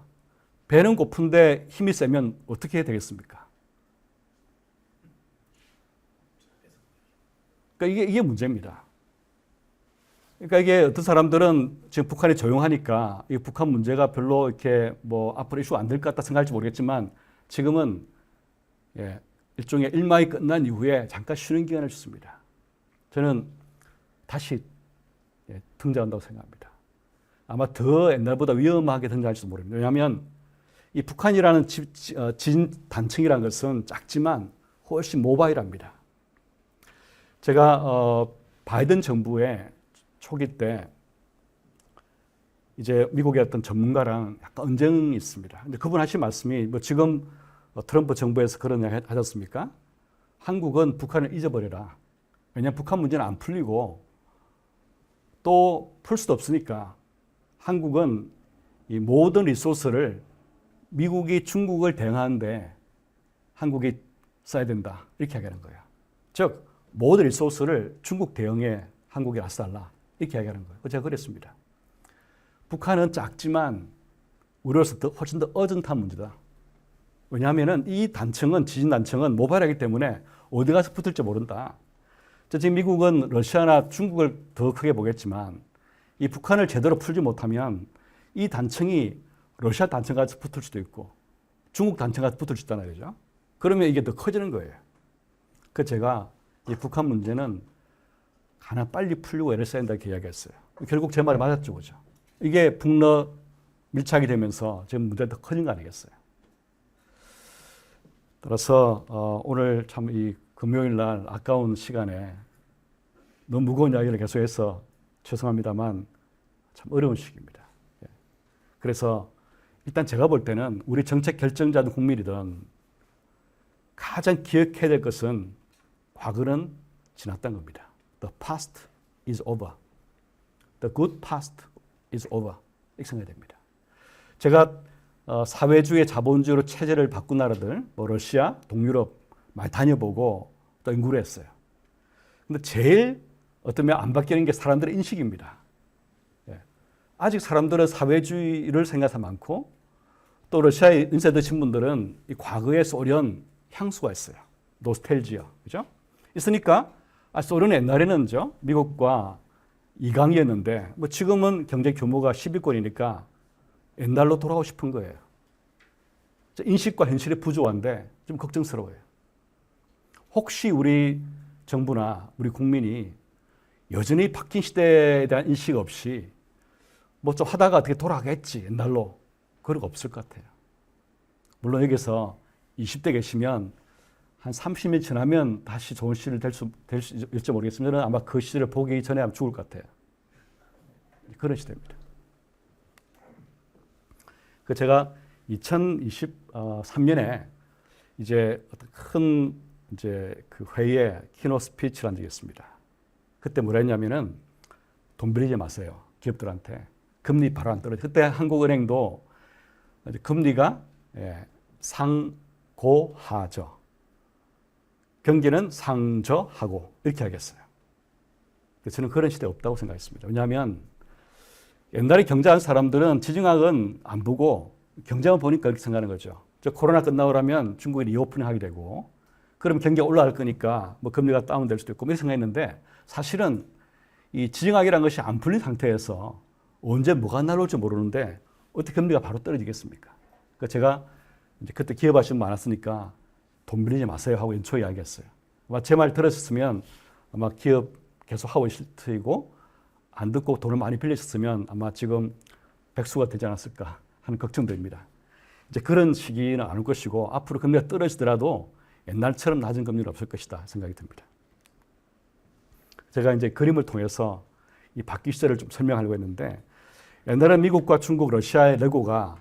배는 고픈데 힘이 세면 어떻게 해야 되겠습니까? 그러니까 이게 문제입니다. 그러니까 이게 어떤 사람들은 지금 북한이 조용하니까 이 북한 문제가 별로 이렇게 뭐 앞으로 이슈가 안 될 것 같다 생각할지 모르겠지만 지금은 일종의 일막이 끝난 이후에 잠깐 쉬는 기간을 줬습니다. 저는 다시 등장한다고 생각합니다. 아마 더 옛날보다 위험하게 등장할지도 모릅니다. 왜냐하면 이 북한이라는 진 단층이라는 것은 작지만 훨씬 모바일합니다. 제가 바이든 정부의 초기 때 이제 미국의 어떤 전문가랑 약간 언쟁이 있습니다. 근데 그분 하신 말씀이 뭐 지금 트럼프 정부에서 그런 이야기 하셨습니까? 한국은 북한을 잊어버려라. 왜냐하면 북한 문제는 안 풀리고 또 풀 수도 없으니까 한국은 이 모든 리소스를 미국이 중국을 대응하는데 한국이 써야 된다. 이렇게 이야기하는 거예요. 즉 모든 리소스를 중국 대응에 한국이 나서달라. 이렇게 이야기하는 거예요. 제가 그랬습니다. 북한은 작지만 우리로서 훨씬 더 어전한 문제다. 왜냐하면 이 단층은 지진 단층은 모바일하기 때문에 어디 가서 붙을지 모른다. 지금 미국은 러시아나 중국을 더 크게 보겠지만 이 북한을 제대로 풀지 못하면 이 단층이 러시아 단층 가서 붙을 수도 있고 중국 단층 가서 붙을 수 있다는 거죠. 그러면 이게 더 커지는 거예요. 그래서 제가 이 북한 문제는 가장 빨리 풀리고 애를 써야 된다 이렇게 이야기했어요. 결국 제 말이 맞았죠, 그죠? 이게 북러 밀착이 되면서 지금 문제가 더 커진 거 아니겠어요? 따라서 오늘 참 이 금요일 날 아까운 시간에 너무 무거운 이야기를 계속해서 죄송합니다만 참 어려운 시기입니다. 그래서 일단 제가 볼 때는 우리 정책 결정자든 국민이든 가장 기억해야 될 것은 과거는 지났다는 겁니다. The past is over. The good past is over. 이렇게 생각해야 됩니다. 제가 사회주의 자본주의로 체제를 바꾼 나라들, 뭐 러시아, 동유럽 많이 다녀보고 또 연구를 했어요. 근데 제일 어쩌면 안 바뀌는 게 사람들의 인식입니다. 아직 사람들은 사회주의를 생각하는 많고 또 러시아에 인세 드신 분들은 이 과거의 소련 향수가 있어요. 노스텔지아. 그죠? 있으니까 소련은 옛날에는 미국과 이강이었는데 뭐 지금은 경제 규모가 10위권이니까 옛날로 돌아가고 싶은 거예요. 인식과 현실이 부조한데 좀 걱정스러워요. 혹시 우리 정부나 우리 국민이 여전히 바뀐 시대에 대한 인식 없이 뭐 좀 하다가 어떻게 돌아가겠지 옛날로 그런 거 없을 것 같아요. 물론 여기서 20대 계시면 한 30년 지나면 다시 좋은 시절 될지 모르겠습니다. 아마 그 시절을 보기 전에 아마 죽을 것 같아요. 그런 시대입니다. 그 제가 2023년에 이제 어떤 큰 이제 그 회의에 키노 스피치를 한 적이 있습니다. 그때 뭐라 했냐면은 돈 빌리지 마세요. 기업들한테. 금리 바로 안 떨어져. 그때 한국은행도 금리가 상고하죠. 경기는 상저하고 이렇게 하겠어요. 저는 그런 시대 없다고 생각했습니다. 왜냐하면 옛날에 경제하는 사람들은 지정학은 안 보고 경제만 보니까 이렇게 생각하는 거죠. 코로나 끝나오라면 중국이 리오프닝 하게 되고 그럼 경기가 올라갈 거니까 뭐 금리가 다운될 수도 있고 이렇게 생각했는데 사실은 이 지정학이라는 것이 안 풀린 상태에서 언제 뭐가 날아올지 모르는데 어떻게 금리가 바로 떨어지겠습니까? 그러니까 제가 이제 그때 기업하시는 분 많았으니까 돈 빌리지 마세요 하고 연초에 이야기했어요. 아마 제 말 들으셨으면 아마 기업 계속 하고 있을 테이고 안 듣고 돈을 많이 빌리셨으면 아마 지금 백수가 되지 않았을까 하는 걱정됩니다. 이제 그런 시기는 안 올 것이고 앞으로 금리가 떨어지더라도 옛날처럼 낮은 금리는 없을 것이다 생각이 듭니다. 제가 이제 그림을 통해서 이 바퀴 시대를 좀 설명하려고 했는데 옛날에 미국과 중국, 러시아의 레고가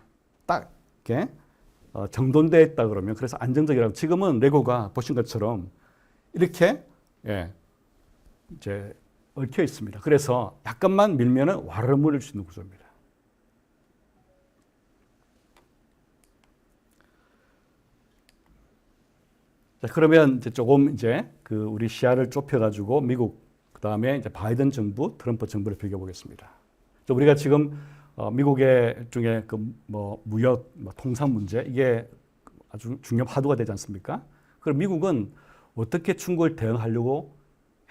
딱 이렇게 정돈되어 있다 그러면 그래서 안정적이라고 지금은 레고가 보신 것처럼 이렇게 이제 얽혀 있습니다. 그래서 약간만 밀면은 와르르 무너질 수 있는 구조입니다. 자, 그러면 이제 조금 이제 그 우리 시야를 좁혀가지고 미국 그다음에 이제 바이든 정부, 트럼프 정부를 비교해 보겠습니다. 우리가 지금 미국의 중에 그 뭐 무역, 통상 문제 이게 아주 중요한 화두가 되지 않습니까? 그럼 미국은 어떻게 중국을 대응하려고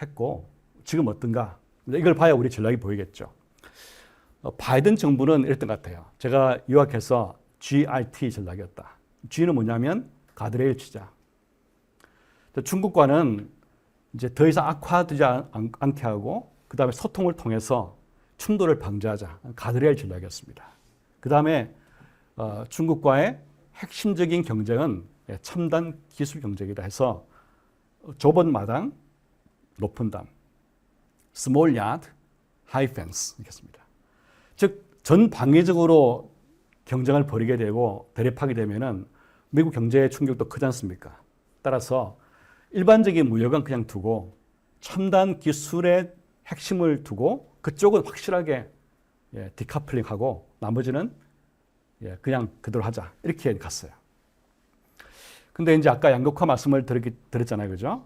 했고 지금 어떤가? 이걸 봐야 우리 전략이 보이겠죠. 바이든 정부는 이랬던 것 같아요. 제가 요약해서 GRT 전략이었다. G는 뭐냐면 가드레일 치자. 중국과는 이제 더 이상 악화되지 않게 하고 그 다음에 소통을 통해서 충돌을 방지하자. 가드레일 전략이었습니다. 그 다음에 중국과의 핵심적인 경쟁은 첨단 기술 경쟁이라 해서 좁은 마당, 높은 담, small yard, high fence 이렇게 했습니다. 즉 전 방위적으로 경쟁을 벌이게 되고 대립하게 되면은 미국 경제의 충격도 크지 않습니까? 따라서 일반적인 무역은 그냥 두고 첨단 기술의 핵심을 두고 그쪽은 확실하게 디카플링하고 나머지는 그냥 그대로 하자 이렇게 갔어요. 근데 이제 아까 양극화 말씀을 드렸잖아요, 그죠?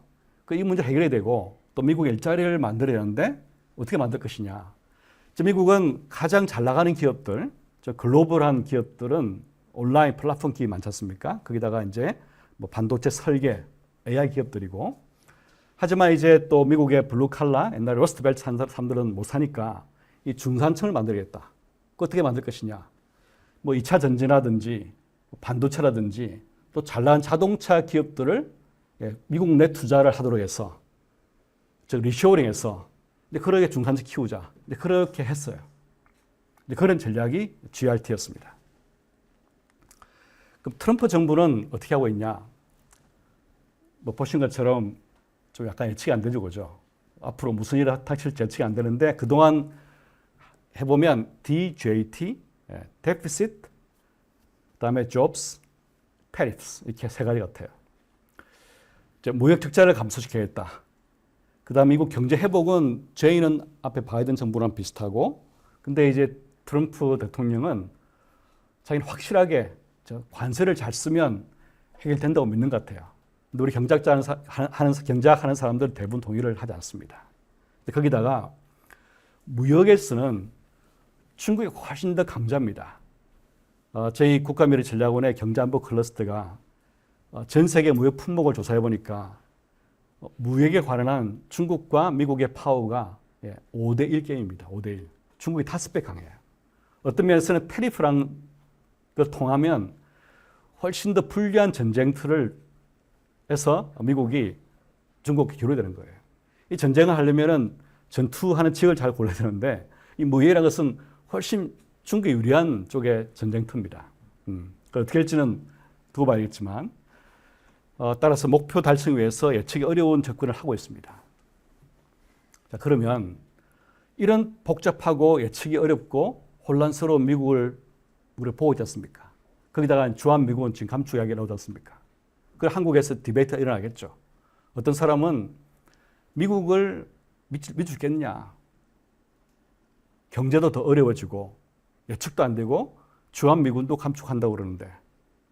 이 문제 해결이 되고 또 미국의 일자리를 만들어야 하는데 어떻게 만들 것이냐? 미국은 가장 잘 나가는 기업들, 글로벌한 기업들은 온라인 플랫폼 기업이 많지 않습니까? 거기다가 이제 뭐 반도체 설계, AI 기업들이고 하지만 이제 또 미국의 블루 칼라, 옛날에 러스트벨트 산 사람들은 못 사니까 이 중산층을 만들겠다. 어떻게 만들 것이냐? 뭐 2차 전지라든지 반도체라든지 또 잘 나간 자동차 기업들을 미국 내 투자를 하도록 해서 즉 리쇼어링해서 그렇게 중산층 키우자. 그렇게 했어요. 그런 전략이 GRT였습니다. 그럼 트럼프 정부는 어떻게 하고 있냐? 뭐 보신 것처럼 좀 약간 예측이 안 되죠, 그죠? 앞으로 무슨 일이 닥칠지 예측이 안 되는데 그동안 해보면 DJT, Deficit, 그다음에 Jobs, Tariffs 이렇게 세 가지 같아요. 이제 무역 적자를 감소시켜야겠다. 그다음에 미국 경제 회복은 J는 앞에 바이든 정부랑 비슷하고, 근데 이제 트럼프 대통령은 자기는 확실하게 관세를 잘 쓰면 해결된다고 믿는 것 같아요. 근데 우리 경제학하는 사람들 대부분 동의를 하지 않습니다. 거기다가 무역에서는 중국이 훨씬 더 강자입니다. 저희 국가미래전략원의 경제안보 클러스터가 전 세계 무역 품목을 조사해 보니까 무역에 관한 중국과 미국의 파워가 5대1 게임입니다. 5대1. 중국이 5배 강해요. 어떤 면에서는 테리프랑 통하면 훨씬 더 불리한 전쟁터를 해서 미국이 중국에 기울어야 되는 거예요. 이 전쟁을 하려면은 전투하는 지역을 잘 골라야 되는데 이 무역이라는 것은 훨씬 중국에 유리한 쪽의 전쟁터입니다. 어떻게 될지는 두고 봐야겠지만 따라서 목표 달성을 위해서 예측이 어려운 접근을 하고 있습니다. 자, 그러면 이런 복잡하고 예측이 어렵고 혼란스러운 미국을 우리가 보고 있지 않습니까? 거기다가 주한미국은 지금 감축 이야기가 나오지 않습니까? 그 한국에서 디베이트가 일어나겠죠. 어떤 사람은 미국을 믿주겠냐? 경제도 더 어려워지고 예측도 안 되고 주한미군도 감축한다고 그러는데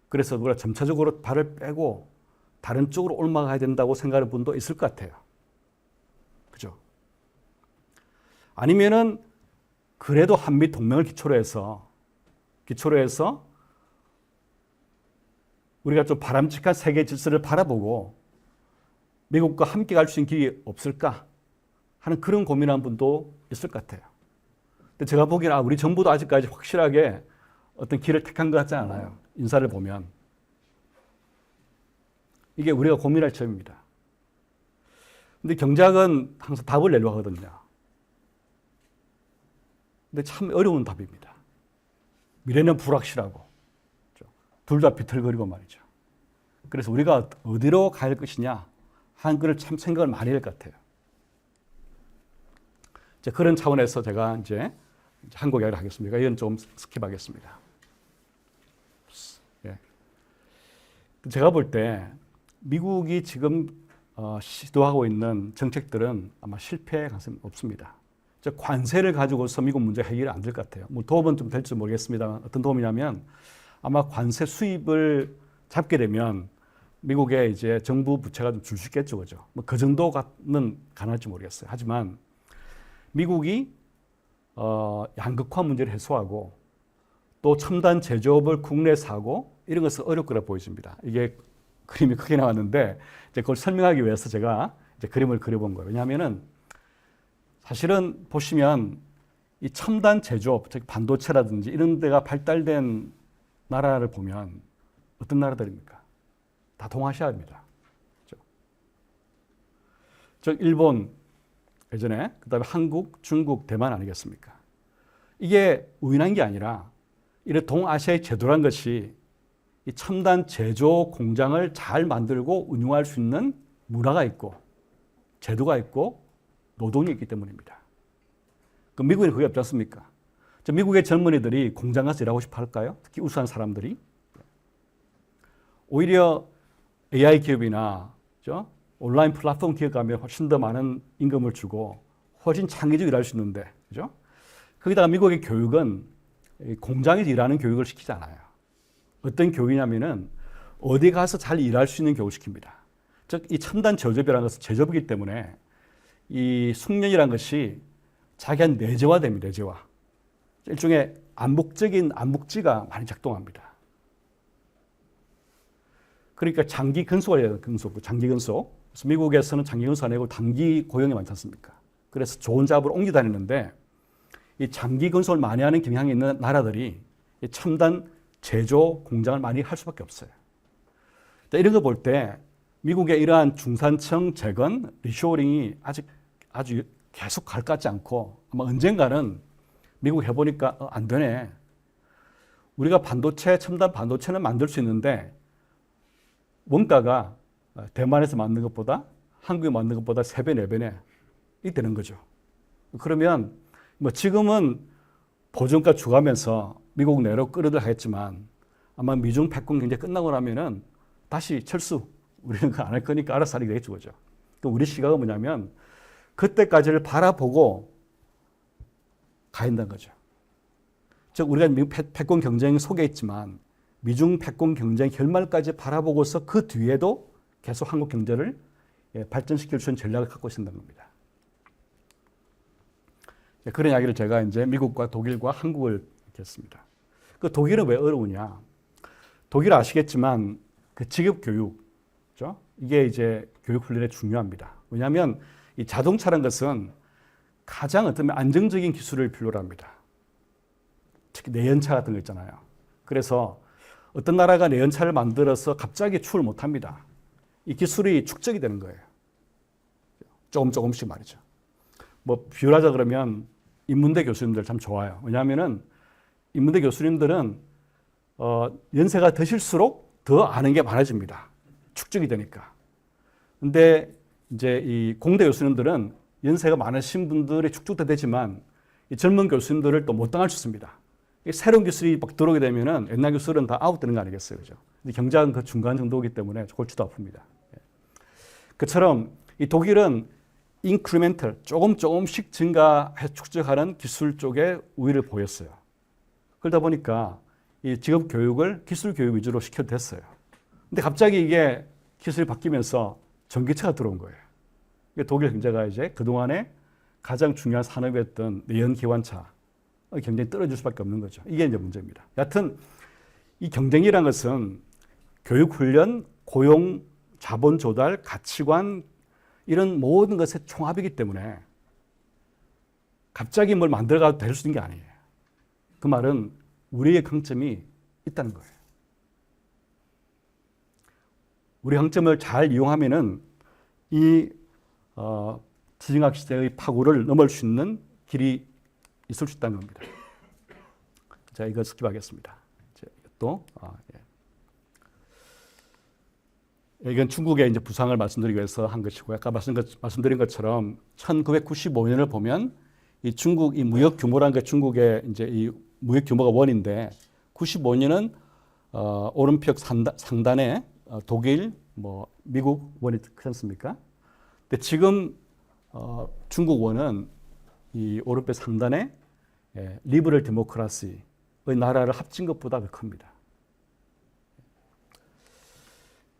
그래서 우리가 점차적으로 발을 빼고 다른 쪽으로 옮아가야 된다고 생각하는 분도 있을 것 같아요. 그죠? 아니면은 그래도 한미 동맹을 기초로 해서 우리가 좀 바람직한 세계 질서를 바라보고 미국과 함께 갈 수 있는 길이 없을까 하는 그런 고민하는 분도 있을 것 같아요. 근데 제가 보기에는 우리 정부도 아직까지 확실하게 어떤 길을 택한 것 같지 않아요. 인사를 보면. 이게 우리가 고민할 점입니다. 근데 경제학은 항상 답을 내려고 하거든요. 근데 참 어려운 답입니다. 미래는 불확실하고 둘 다 비틀거리고 말이죠. 그래서 우리가 어디로 갈 것이냐 하는 것을 참 생각을 많이 할 것 같아요. 그런 차원에서 제가 이제 한국 이야기를 하겠습니다. 이건 좀 스킵하겠습니다. 예. 제가 볼 때 미국이 지금 시도하고 있는 정책들은 아마 실패 가능성이 없습니다. 관세를 가지고서 미국 문제 해결이 안 될 것 같아요. 뭐 도움은 좀 될지 모르겠습니다. 어떤 도움이냐면 아마 관세 수입을 잡게 되면 미국의 이제 정부 부채가 좀 줄 수 있겠죠, 그죠? 뭐 그 정도는 가능할지 모르겠어요. 하지만 미국이 양극화 문제를 해소하고 또 첨단 제조업을 국내에서 하고 이런 것은 어려울 거라 보여집니다. 이게 그림이 크게 나왔는데 이제 그걸 설명하기 위해서 제가 이제 그림을 그려본 거예요. 왜냐하면은 사실은 보시면 이 첨단 제조업, 즉 반도체라든지 이런 데가 발달된 나라를 보면 어떤 나라들입니까? 다 동아시아입니다. 즉 일본 예전에 그다음에 한국, 중국, 대만 아니겠습니까? 이게 우연한 게 아니라 이런 동아시아의 제도란 것이 이 첨단 제조 공장을 잘 만들고 운영할 수 있는 문화가 있고 제도가 있고 노동이 있기 때문입니다. 그 미국에는 그게 없지 않습니까? 미국의 젊은이들이 공장 가서 일하고 싶어 할까요? 특히 우수한 사람들이. 오히려 AI 기업이나 온라인 플랫폼 기업 가면 훨씬 더 많은 임금을 주고 훨씬 창의적으로 일할 수 있는데, 그죠? 거기다가 미국의 교육은 공장에서 일하는 교육을 시키지 않아요. 어떤 교육이냐면은 어디 가서 잘 일할 수 있는 교육을 시킵니다. 즉, 이 첨단 제조업이라는 것은 제조업이기 때문에 이 숙련이라는 것이 자기한 내재화됩니다. 내재화. 일종의 암묵지가 많이 작동합니다. 그러니까 장기 근속을 해야 돼요. 장기 근속. 그래서 미국에서는 장기 근속 안 하고 단기 고용이 많지 않습니까? 그래서 좋은 잡으로 옮겨 다니는데 이 장기 근속을 많이 하는 경향이 있는 나라들이 이 첨단 제조 공장을 많이 할 수밖에 없어요. 이런 거 볼 때 미국의 이러한 중산층 재건, 리쇼어링이 아주 계속 갈 것 같지 않고 아마 언젠가는 미국 해보니까 안 되네. 우리가 첨단 반도체는 만들 수 있는데 원가가 대만에서 만든 것보다 한국에 만든 것보다 3배, 4배네. 이 되는 거죠. 그러면 뭐 지금은 보정가 주가면서 미국 내로 끌어들어가겠지만 아마 미중 패권 경제 끝나고 나면은 다시 철수. 우리는 그거 안 할 거니까 알아서 하게 되겠죠. 그죠? 우리 시각은 뭐냐면 그때까지를 바라보고 가야 된다는 거죠. 즉 우리가 미국 패권 경쟁 속에 있지만 미중 패권 경쟁 결말까지 바라보고서 그 뒤에도 계속 한국 경제를 발전시킬 수 있는 전략을 갖고 있다는 겁니다. 그런 이야기를 제가 이제 미국과 독일과 한국을 했습니다. 그 독일은 왜 어려우냐? 독일 아시겠지만 그 직업 교육, 그렇죠? 이게 이제 교육 훈련에 중요합니다. 왜냐하면 이 자동차라는 것은 가장 어떤 안정적인 기술을 필요로 합니다. 특히 내연차 같은 거 있잖아요. 그래서 어떤 나라가 내연차를 만들어서 갑자기 출을 못 합니다. 이 기술이 축적이 되는 거예요. 조금씩 말이죠. 뭐 비유하자 그러면 인문대 교수님들 참 좋아요. 왜냐하면은 인문대 교수님들은 연세가 드실수록 더 아는 게 많아집니다. 축적이 되니까. 근데 이제 이 공대 교수님들은 연세가 많으신 분들이 축적도 되지만 이 젊은 교수님들을 또 못 당할 수 있습니다. 새로운 기술이 막 들어오게 되면은 옛날 기술은 다 아웃되는 거 아니겠어요, 그죠? 근데 경제학은 그 중간 정도이기 때문에 골치도 아픕니다. 그처럼 이 독일은 인크리멘털 조금씩 증가해 축적하는 기술 쪽에 우위를 보였어요. 그러다 보니까 이 직업 교육을 기술 교육 위주로 시켜도 됐어요. 근데 갑자기 이게 기술이 바뀌면서 전기차가 들어온 거예요. 독일 경제가 이제 그동안에 가장 중요한 산업이었던 내연기관차 경쟁이 떨어질 수밖에 없는 거죠. 이게 이제 문제입니다. 여하튼 이 경쟁이라는 것은 교육 훈련, 고용, 자본 조달, 가치관 이런 모든 것의 총합이기 때문에 갑자기 뭘 만들어가도 될 수 있는 게 아니에요. 그 말은 우리의 강점이 있다는 거예요. 우리 강점을 잘 이용하면은 이 지정학 시대의 파고를 넘을 수 있는 길이 있을 수 있다는 겁니다. 자, 이거 스킵하겠습니다. 자, 또 이건 중국의 이제 부상을 말씀드리기 위해서 한 것이고, 아까 말씀드린 것처럼 1995년을 보면 이 중국 이 무역 규모라는 게 중국의 이제 이 무역 규모가 원인데 95년은 오른쪽 상단에 독일, 뭐 미국 원이 크지 않습니까? 근데 지금 중국 원은 이 오른쪽 상단에 리버럴 데모크라시의 나라를 합친 것보다 더 큽니다.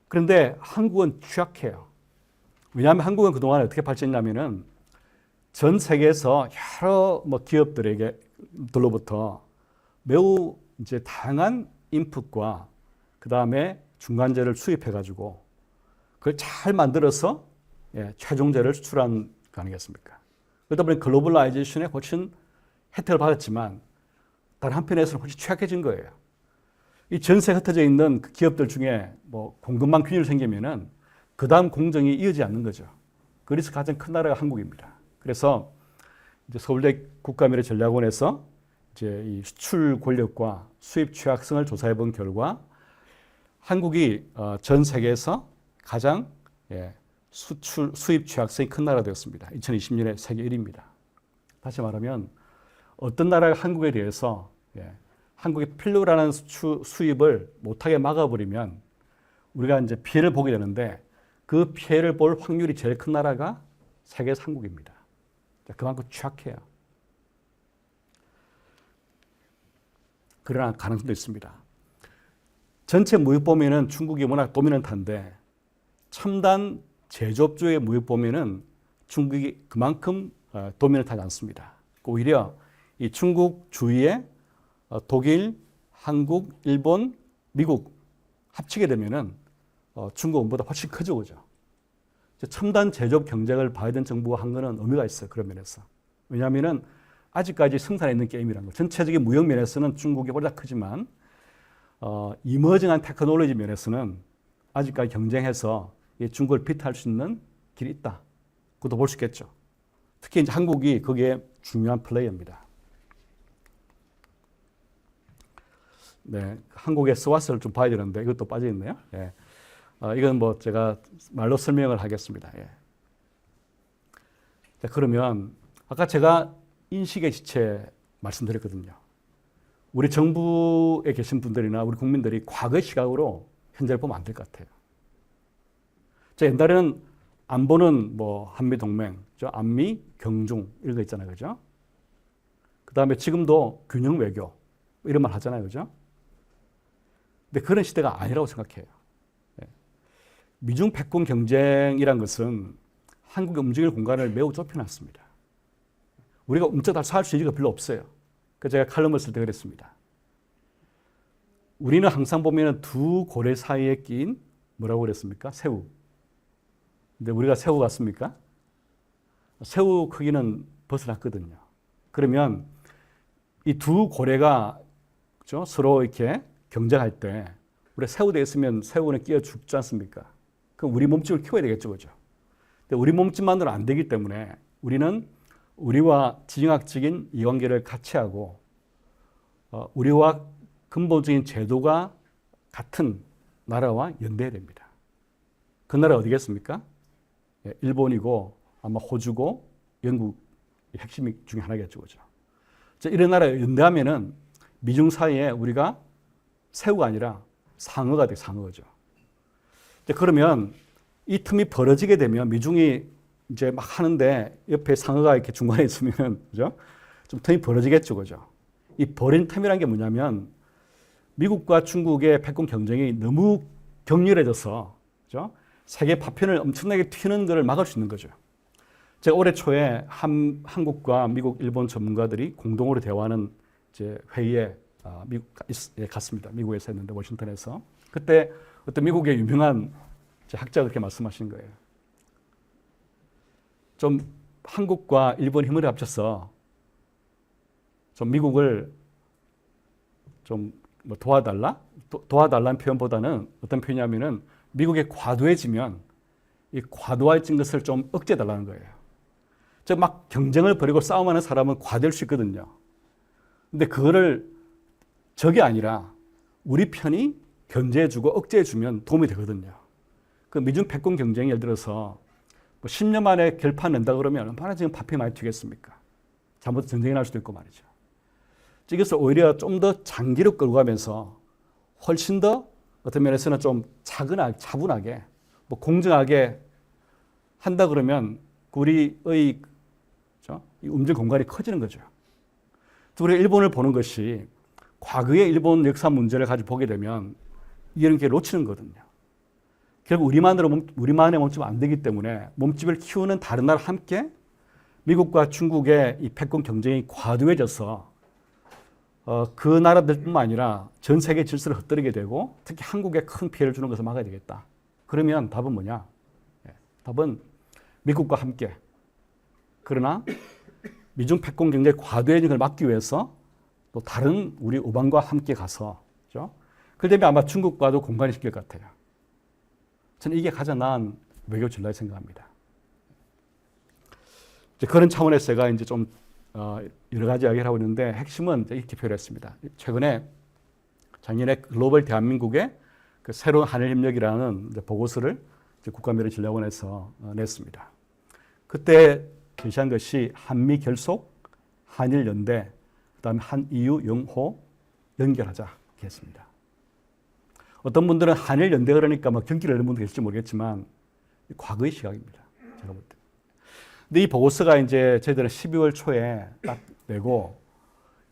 그런데 한국은 취약해요. 왜냐하면 한국은 그동안 어떻게 발전했냐면은 전 세계에서 여러 뭐 기업들로부터 매우 이제 다양한 인풋과 그 다음에 중간재를 수입해가지고 그걸 잘 만들어서 최종재를 수출한 거 아니겠습니까? 그러다 보니 글로벌라이제이션에 훨씬 혜택을 받았지만 다른 한편에서는 훨씬 취약해진 거예요. 이 전세 흩어져 있는 그 기업들 중에 뭐 공급망 균열이 생기면은 그 다음 공정이 이어지지 않는 거죠. 그래서 가장 큰 나라가 한국입니다. 그래서 이제 서울대 국가미래전략원에서 이제 이 수출 권력과 수입 취약성을 조사해 본 결과 한국이 전 세계에서 가장 수입 취약성이 큰 나라가 되었습니다. 2020년에 세계 1위입니다. 다시 말하면 어떤 나라가 한국에 대해서 한국이 필요로 하는 수입을 못하게 막아버리면 우리가 이제 피해를 보게 되는데 그 피해를 볼 확률이 제일 큰 나라가 세계에서 한국입니다. 그만큼 취약해요. 그러나 가능성도 있습니다. 전체 무역 범위는 중국이 워낙 도미넌트한데 첨단 제조업주의 무역 범위는 중국이 그만큼 도미넌트하지 않습니다. 오히려 이 중국 주위에 독일, 한국, 일본, 미국 합치게 되면은 중국보다 훨씬 크죠, 그죠? 첨단 제조업 경쟁을 바이든 정부가 한 거는 의미가 있어요, 그런 면에서. 왜냐하면은 아직까지 생산에 있는 게임이라는 거. 전체적인 무역 면에서는 중국이 보다 크지만 이머징한 테크놀로지 면에서는 아직까지 경쟁해서 중국을 비트할 수 있는 길이 있다. 그것도 볼 수 있겠죠. 특히 이제 한국이 거기에 중요한 플레이어입니다. 네, 한국의 스와스를 좀 봐야 되는데 이것도 빠져 있네요. 예. 이건 뭐 제가 말로 설명을 하겠습니다. 예. 자, 그러면 아까 제가 인식의 지체 말씀드렸거든요. 우리 정부에 계신 분들이나 우리 국민들이 과거의 시각으로 현재를 보면 안 될 것 같아요. 자, 옛날에는 안보는 뭐 한미동맹, 안미, 경중 이런 거 있잖아요. 그죠? 그 다음에 지금도 균형 외교 이런 말 하잖아요. 그죠? 근데 그런 시대가 아니라고 생각해요. 미중 패권 경쟁이란 것은 한국의 움직일 공간을 매우 좁혀놨습니다. 우리가 움쩍달싹 할 수 있는 게 별로 없어요. 그래서 제가 칼럼을 쓸 때 그랬습니다. 우리는 항상 보면 두 고래 사이에 낀 뭐라고 그랬습니까? 새우. 근데 우리가 새우 같습니까? 새우 크기는 벗어났거든요. 그러면 이 두 고래가 그렇죠? 서로 이렇게 경쟁할 때 우리 새우돼 있으면 새우는 끼어 죽지 않습니까? 그럼 우리 몸집을 키워야 되겠죠, 그죠? 근데 우리 몸집만으로는 안 되기 때문에 우리는 우리와 지정학적인 이관계를 같이 하고 우리와 근본적인 제도가 같은 나라와 연대해야 됩니다. 그 나라 어디겠습니까? 일본이고 아마 호주고 영국이 핵심 중에 하나겠죠, 그죠? 이런 나라에 연대하면은 미중 사이에 우리가 새우가 아니라 상어가 돼, 상어죠. 그러면 이 틈이 벌어지게 되면 미중이 이제 막 하는데 옆에 상어가 이렇게 중간에 있으면 그죠? 좀 틈이 벌어지겠죠, 그죠? 이 벌인 틈이란 게 뭐냐면 미국과 중국의 패권 경쟁이 너무 격렬해져서 그죠? 세계 파편을 엄청나게 튀는 것을 막을 수 있는 거죠. 제가 올해 초에 한국과 미국, 일본 전문가들이 공동으로 대화하는 이제 회의에 갔습니다. 미국에서 했는데 워싱턴에서. 그때 어떤 미국의 유명한 학자가 그렇게 말씀하신 거예요. 좀 한국과 일본 힘을 합쳐서 좀 미국을 좀 뭐 도와달라? 도와달라는 표현보다는 어떤 표현이냐면은 미국이 과도해지면 이 과도해진 것을 좀 억제해달라는 거예요. 즉 막 경쟁을 벌이고 싸움하는 사람은 과될 수 있거든요. 근데 그거를 적이 아니라 우리 편이 견제해주고 억제해주면 도움이 되거든요. 그 미중 패권 경쟁이 예를 들어서 뭐 10년 만에 결판 낸다 그러면 얼마나 지금 파피 많이 튀겠습니까? 잘못 전쟁이 날 수도 있고 말이죠. 이것을 오히려 좀 더 장기로 끌고 가면서 훨씬 더 어떤 면에서는 좀 차분하게, 뭐 공정하게 한다 그러면 우리의 이 움직 공간이 커지는 거죠. 우리가 일본을 보는 것이 과거의 일본 역사 문제를 가지고 보게 되면 이런 게 놓치는 거거든요. 결국 우리만의 몸집은 안 되기 때문에 몸집을 키우는 다른 나라 함께 미국과 중국의 이 패권 경쟁이 과도해져서 그 나라들뿐만 아니라 전 세계 질서를 흩뜨리게 되고 특히 한국에 큰 피해를 주는 것을 막아야 되겠다. 그러면 답은 뭐냐? 답은 미국과 함께. 그러나 미중 패권 경쟁이 과도해진 걸 막기 위해서 또 다른 우리 우방과 함께 가서, 그렇죠? 그러면 아마 중국과도 공간이 생길 것 같아요. 저는 이게 가장 나은 외교 전략이라고 생각합니다. 이제 그런 차원에서 제가 이제 좀 여러 가지 이야기를 하고 있는데 핵심은 이렇게 표현했습니다. 최근에 작년에 글로벌 대한민국의 그 새로운 한일협력이라는 보고서를 국가미래전략원에서 냈습니다. 그때 제시한 것이 한미 결속, 한일 연대, 그다음에 한EU 영호 연결하자 이렇게 했습니다. 어떤 분들은 한일 연대 그러니까 막 경기를 하는 분도 계실지 모르겠지만 과거의 시각입니다. 제가 볼 때. 근데 이 보고서가 이제 저희들은 12월 초에 딱 내고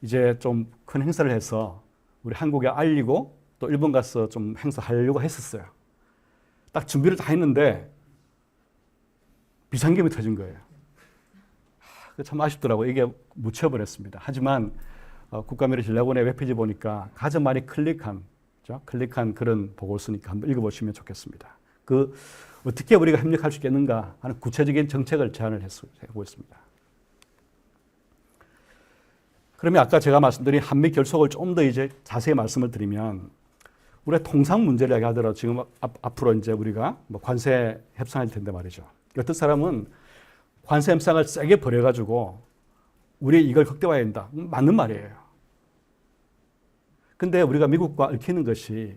이제 좀 큰 행사를 해서 우리 한국에 알리고 또 일본 가서 좀 행사하려고 했었어요. 딱 준비를 다 했는데 비상금이 터진 거예요. 참 아쉽더라고요. 이게 묻혀버렸습니다. 하지만 국가미래전략원의 웹페이지 보니까 가장 많이 클릭한 그런 보고서니까 한번 읽어보시면 좋겠습니다. 어떻게 우리가 협력할 수 있겠는가 하는 구체적인 정책을 제안을 하고 있습니다. 그러면 아까 제가 말씀드린 한미 결속을 좀 더 이제 자세히 말씀을 드리면 우리가 통상 문제를 이야기하더라도 지금 앞으로 이제 우리가 뭐 관세 협상할 텐데 말이죠. 어떤 사람은 관세 협상을 세게 벌여가지고 우리 이걸 극대화해야 된다. 맞는 말이에요. 근데 우리가 미국과 얽히는 것이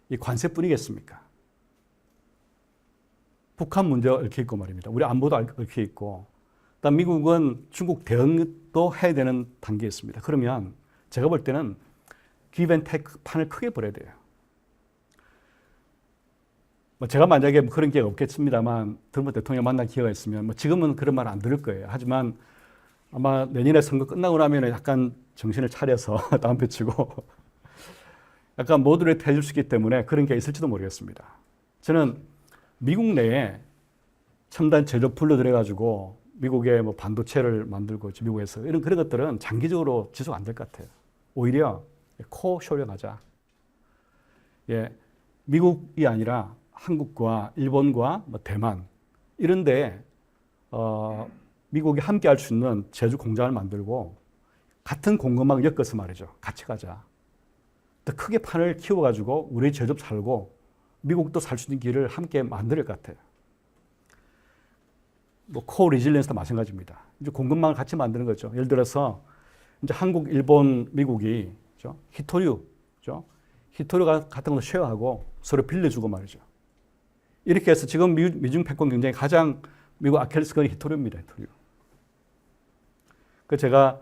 이 관세뿐이겠습니까? 북한 문제가 얽혀 있고 말입니다. 우리 안보도 얽혀 있고, 그다음 미국은 중국 대응도 해야 되는 단계에 있습니다. 그러면 제가 볼 때는 give and take 판을 크게 벌여야 돼요. 제가 만약에 그런 기회가 없겠습니다만 트럼프 대통령 만날 기회가 있으면 지금은 그런 말 안 들을 거예요. 하지만 아마 내년에 선거 끝나고 나면 약간 정신을 차려서 다음 배치고 약간 모두를 해줄 수 있기 때문에 그런 게 있을지도 모르겠습니다. 저는 미국 내에 첨단 제조 불러들여가지고 미국의 뭐 반도체를 만들고 미국에서 그런 것들은 장기적으로 지속 안 될 것 같아요. 오히려 코쇼링하자. 미국이 아니라 한국과 일본과 뭐 대만 이런데 미국이 함께 할 수 있는 제조 공장을 만들고 같은 공급망을 엮어서 말이죠. 같이 가자. 더 크게 판을 키워가지고 우리 제조업 살고 미국도 살 수 있는 길을 함께 만들 것 같아요. 뭐 코 리질리언스도 마찬가지입니다. 이제 공급망을 같이 만드는 거죠. 예를 들어서 이제 한국, 일본, 미국이 그렇죠? 히토류, 그렇죠? 히토류 같은 거 쉐어하고 서로 빌려주고 말이죠. 이렇게 해서 지금 미중 패권 경쟁이 가장 미국 아킬레스건이 히토류입니다. 히토류. 그 제가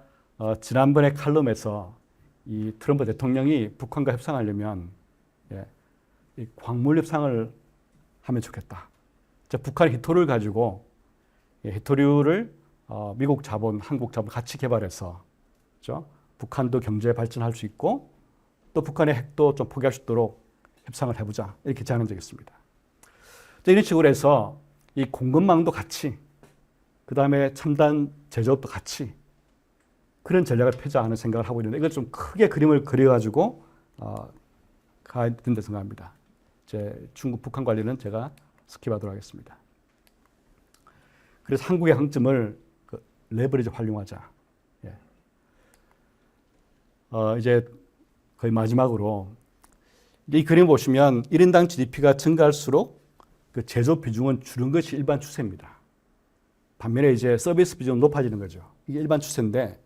지난번에 칼럼에서 이 트럼프 대통령이 북한과 협상하려면 이 광물 협상을 하면 좋겠다. 북한 히토류를 가지고 히토류를 미국 자본, 한국 자본 같이 개발해서 그렇죠? 북한도 경제 발전할 수 있고 또 북한의 핵도 좀 포기할 수 있도록 협상을 해보자. 이렇게 제안한 적이 있습니다. 이런 식으로 해서 이 공급망도 같이 그 다음에 첨단 제조업도 같이 그런 전략을 펴자 하는 생각을 하고 있는데 이걸 좀 크게 그림을 그려가지고 가야 된다 생각합니다. 중국, 북한 관리는 제가 스킵하도록 하겠습니다. 그래서 한국의 강점을 레버리지 활용하자. 이제 거의 마지막으로 이 그림 보시면 1인당 GDP가 증가할수록 그 제조 비중은 줄는 것이 일반 추세입니다. 반면에 이제 서비스 비중은 높아지는 거죠. 이게 일반 추세인데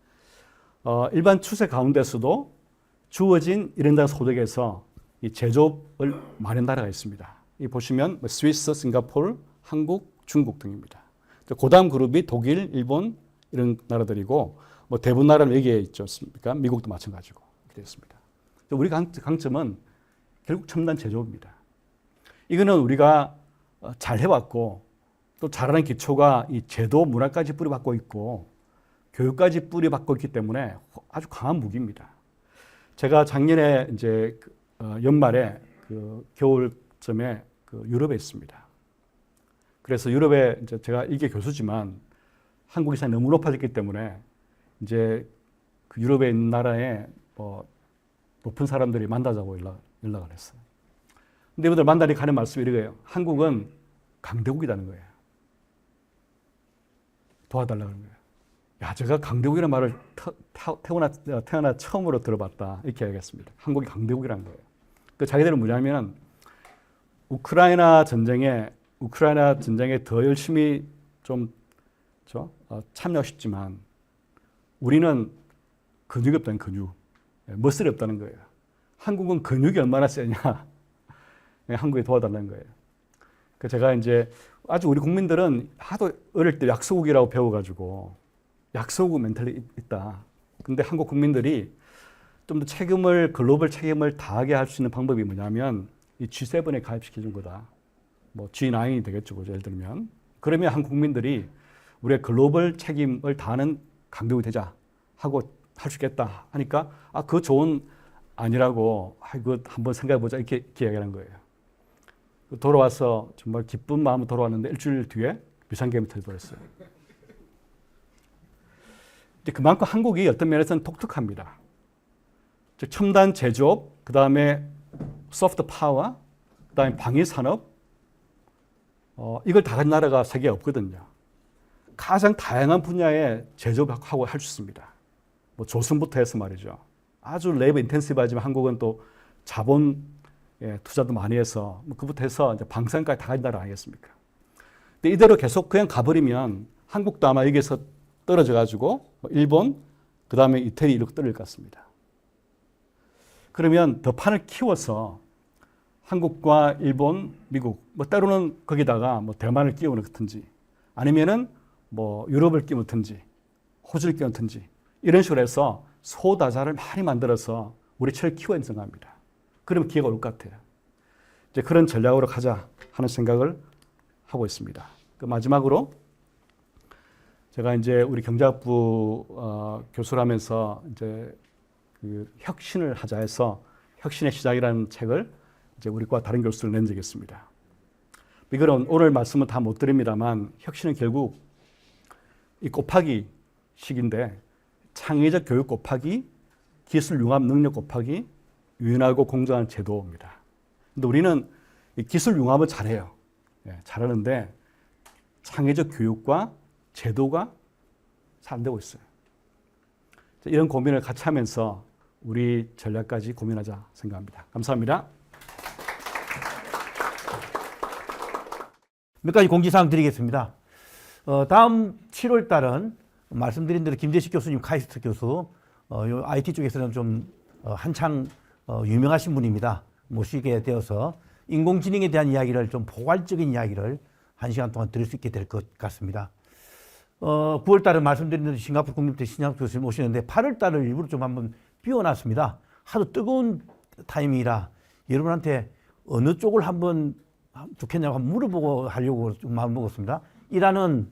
일반 추세 가운데서도 주어진 1인당 소득에서 이 제조업을 많은 나라가 있습니다. 이 보시면 스위스, 싱가포르, 한국, 중국 등입니다. 그다음 그룹이 독일, 일본 이런 나라들이고 뭐 대부분 나라는 여기에 있지 않습니까? 미국도 마찬가지고 이렇게 되어 있습니다. 우리 강점은 결국 첨단 제조업입니다. 이거는 우리가 잘 해왔고 또 잘하는 기초가 이 제도 문화까지 뿌리박고 있고 교육까지 뿌리박고 있기 때문에 아주 강한 무기입니다. 제가 작년에 이제 연말에 그 겨울쯤에 그 유럽에 있습니다. 그래서 유럽에 이제 제가 이게 교수지만 한국 이상이 너무 높아졌기 때문에 이제 그 유럽에 있는 나라에 높은 사람들이 만나자고 연락을 했어요. 근데 이분들 만나니 하는 말씀이 이거예요. 한국은 강대국이라는 거예요. 도와달라는 거예요. 야, 제가 강대국이라는 말을 태어나 처음으로 들어봤다. 이렇게 얘기했습니다. 한국이 강대국이라는 거예요. 그 자기들은 뭐냐면 우크라이나 전쟁에 더 열심히 좀 참여하고 싶지만 우리는 근육이 없다는 근육, 머슬이 없다는 거예요. 한국은 근육이 얼마나 세냐. 한국에 도와달라는 거예요. 그 제가 이제 아주 우리 국민들은 하도 어릴 때 약소국이라고 배워가지고 약소국 멘탈이 있다. 근데 한국 국민들이 좀 더 글로벌 책임을 다하게 할 수 있는 방법이 뭐냐면 이 G7에 가입시켜준 거다. 뭐 G9이 되겠죠, 예를 들면. 그러면 한국 국민들이 우리의 글로벌 책임을 다하는 강대국이 되자 하고 할 수 있겠다 하니까 그거 좋은 아니라고 이거 한번 생각해보자 이렇게 이야기하는 거예요. 돌아와서 정말 기쁜 마음으로 돌아왔는데 일주일 뒤에 비상계엄이 터져버렸어요. 그만큼 한국이 어떤 면에서는 독특합니다. 즉 첨단 제조업, 그 다음에 소프트 파워, 그 다음에 방위 산업, 이걸 다 가진 나라가 세계에 없거든요. 가장 다양한 분야의 제조업하고 할 수 있습니다. 뭐 조선부터 해서 말이죠. 아주 레이버 인텐시브하지만 한국은 또 자본 투자도 많이 해서 그부터 해서 이제 방산까지 다 가진 나라 아니겠습니까? 근데 이대로 계속 그냥 가버리면 한국도 아마 여기서 떨어져 가지고 일본, 그 다음에 이태리 이렇게 떨어질 것 같습니다. 그러면 더 판을 키워서 한국과 일본, 미국, 뭐 때로는 거기다가 뭐 대만을 끼워 넣든지 아니면은 뭐 유럽을 끼워 넣든지 호주를 끼워 넣든지 이런 식으로 해서 소다자를 많이 만들어서 우리 철 키워야 생각합니다. 그러면 기회가 올 것 같아요. 이제 그런 전략으로 가자 하는 생각을 하고 있습니다. 마지막으로 제가 이제 우리 경제학부 교수를 하면서 이제 그 혁신을 하자 해서 혁신의 시작이라는 책을 이제 우리 과 다른 교수를 낸 적이 있습니다. 이거는 오늘 말씀은 다 못 드립니다만 혁신은 결국 이 곱하기 식인데 창의적 교육 곱하기 기술 융합 능력 곱하기 유연하고 공정한 제도입니다. 근데 우리는 이 기술 융합을 잘해요. 잘하는데 창의적 교육과 제도가 잘 안 되고 있어요. 이런 고민을 같이 하면서 우리 전략까지 고민하자 생각합니다. 감사합니다. 몇 가지 공지사항 드리겠습니다. 다음 7월 달은 말씀드린 대로 김재식 교수님, 카이스트 교수, IT 쪽에서는 좀 한창 유명하신 분입니다. 모시게 되어서 인공지능에 대한 이야기를 좀 포괄적인 이야기를 1시간 동안 들을 수 있게 될 것 같습니다. 9월 달은 말씀드린 대로 싱가포르 국립대 신양 교수님 오시는데 8월 달을 일부러 좀 한번 비워놨습니다. 하도 뜨거운 타이밍이라 여러분한테 어느 쪽을 한번 좋겠냐고 한번 물어보고 하려고 좀 마음 먹었습니다. 1화는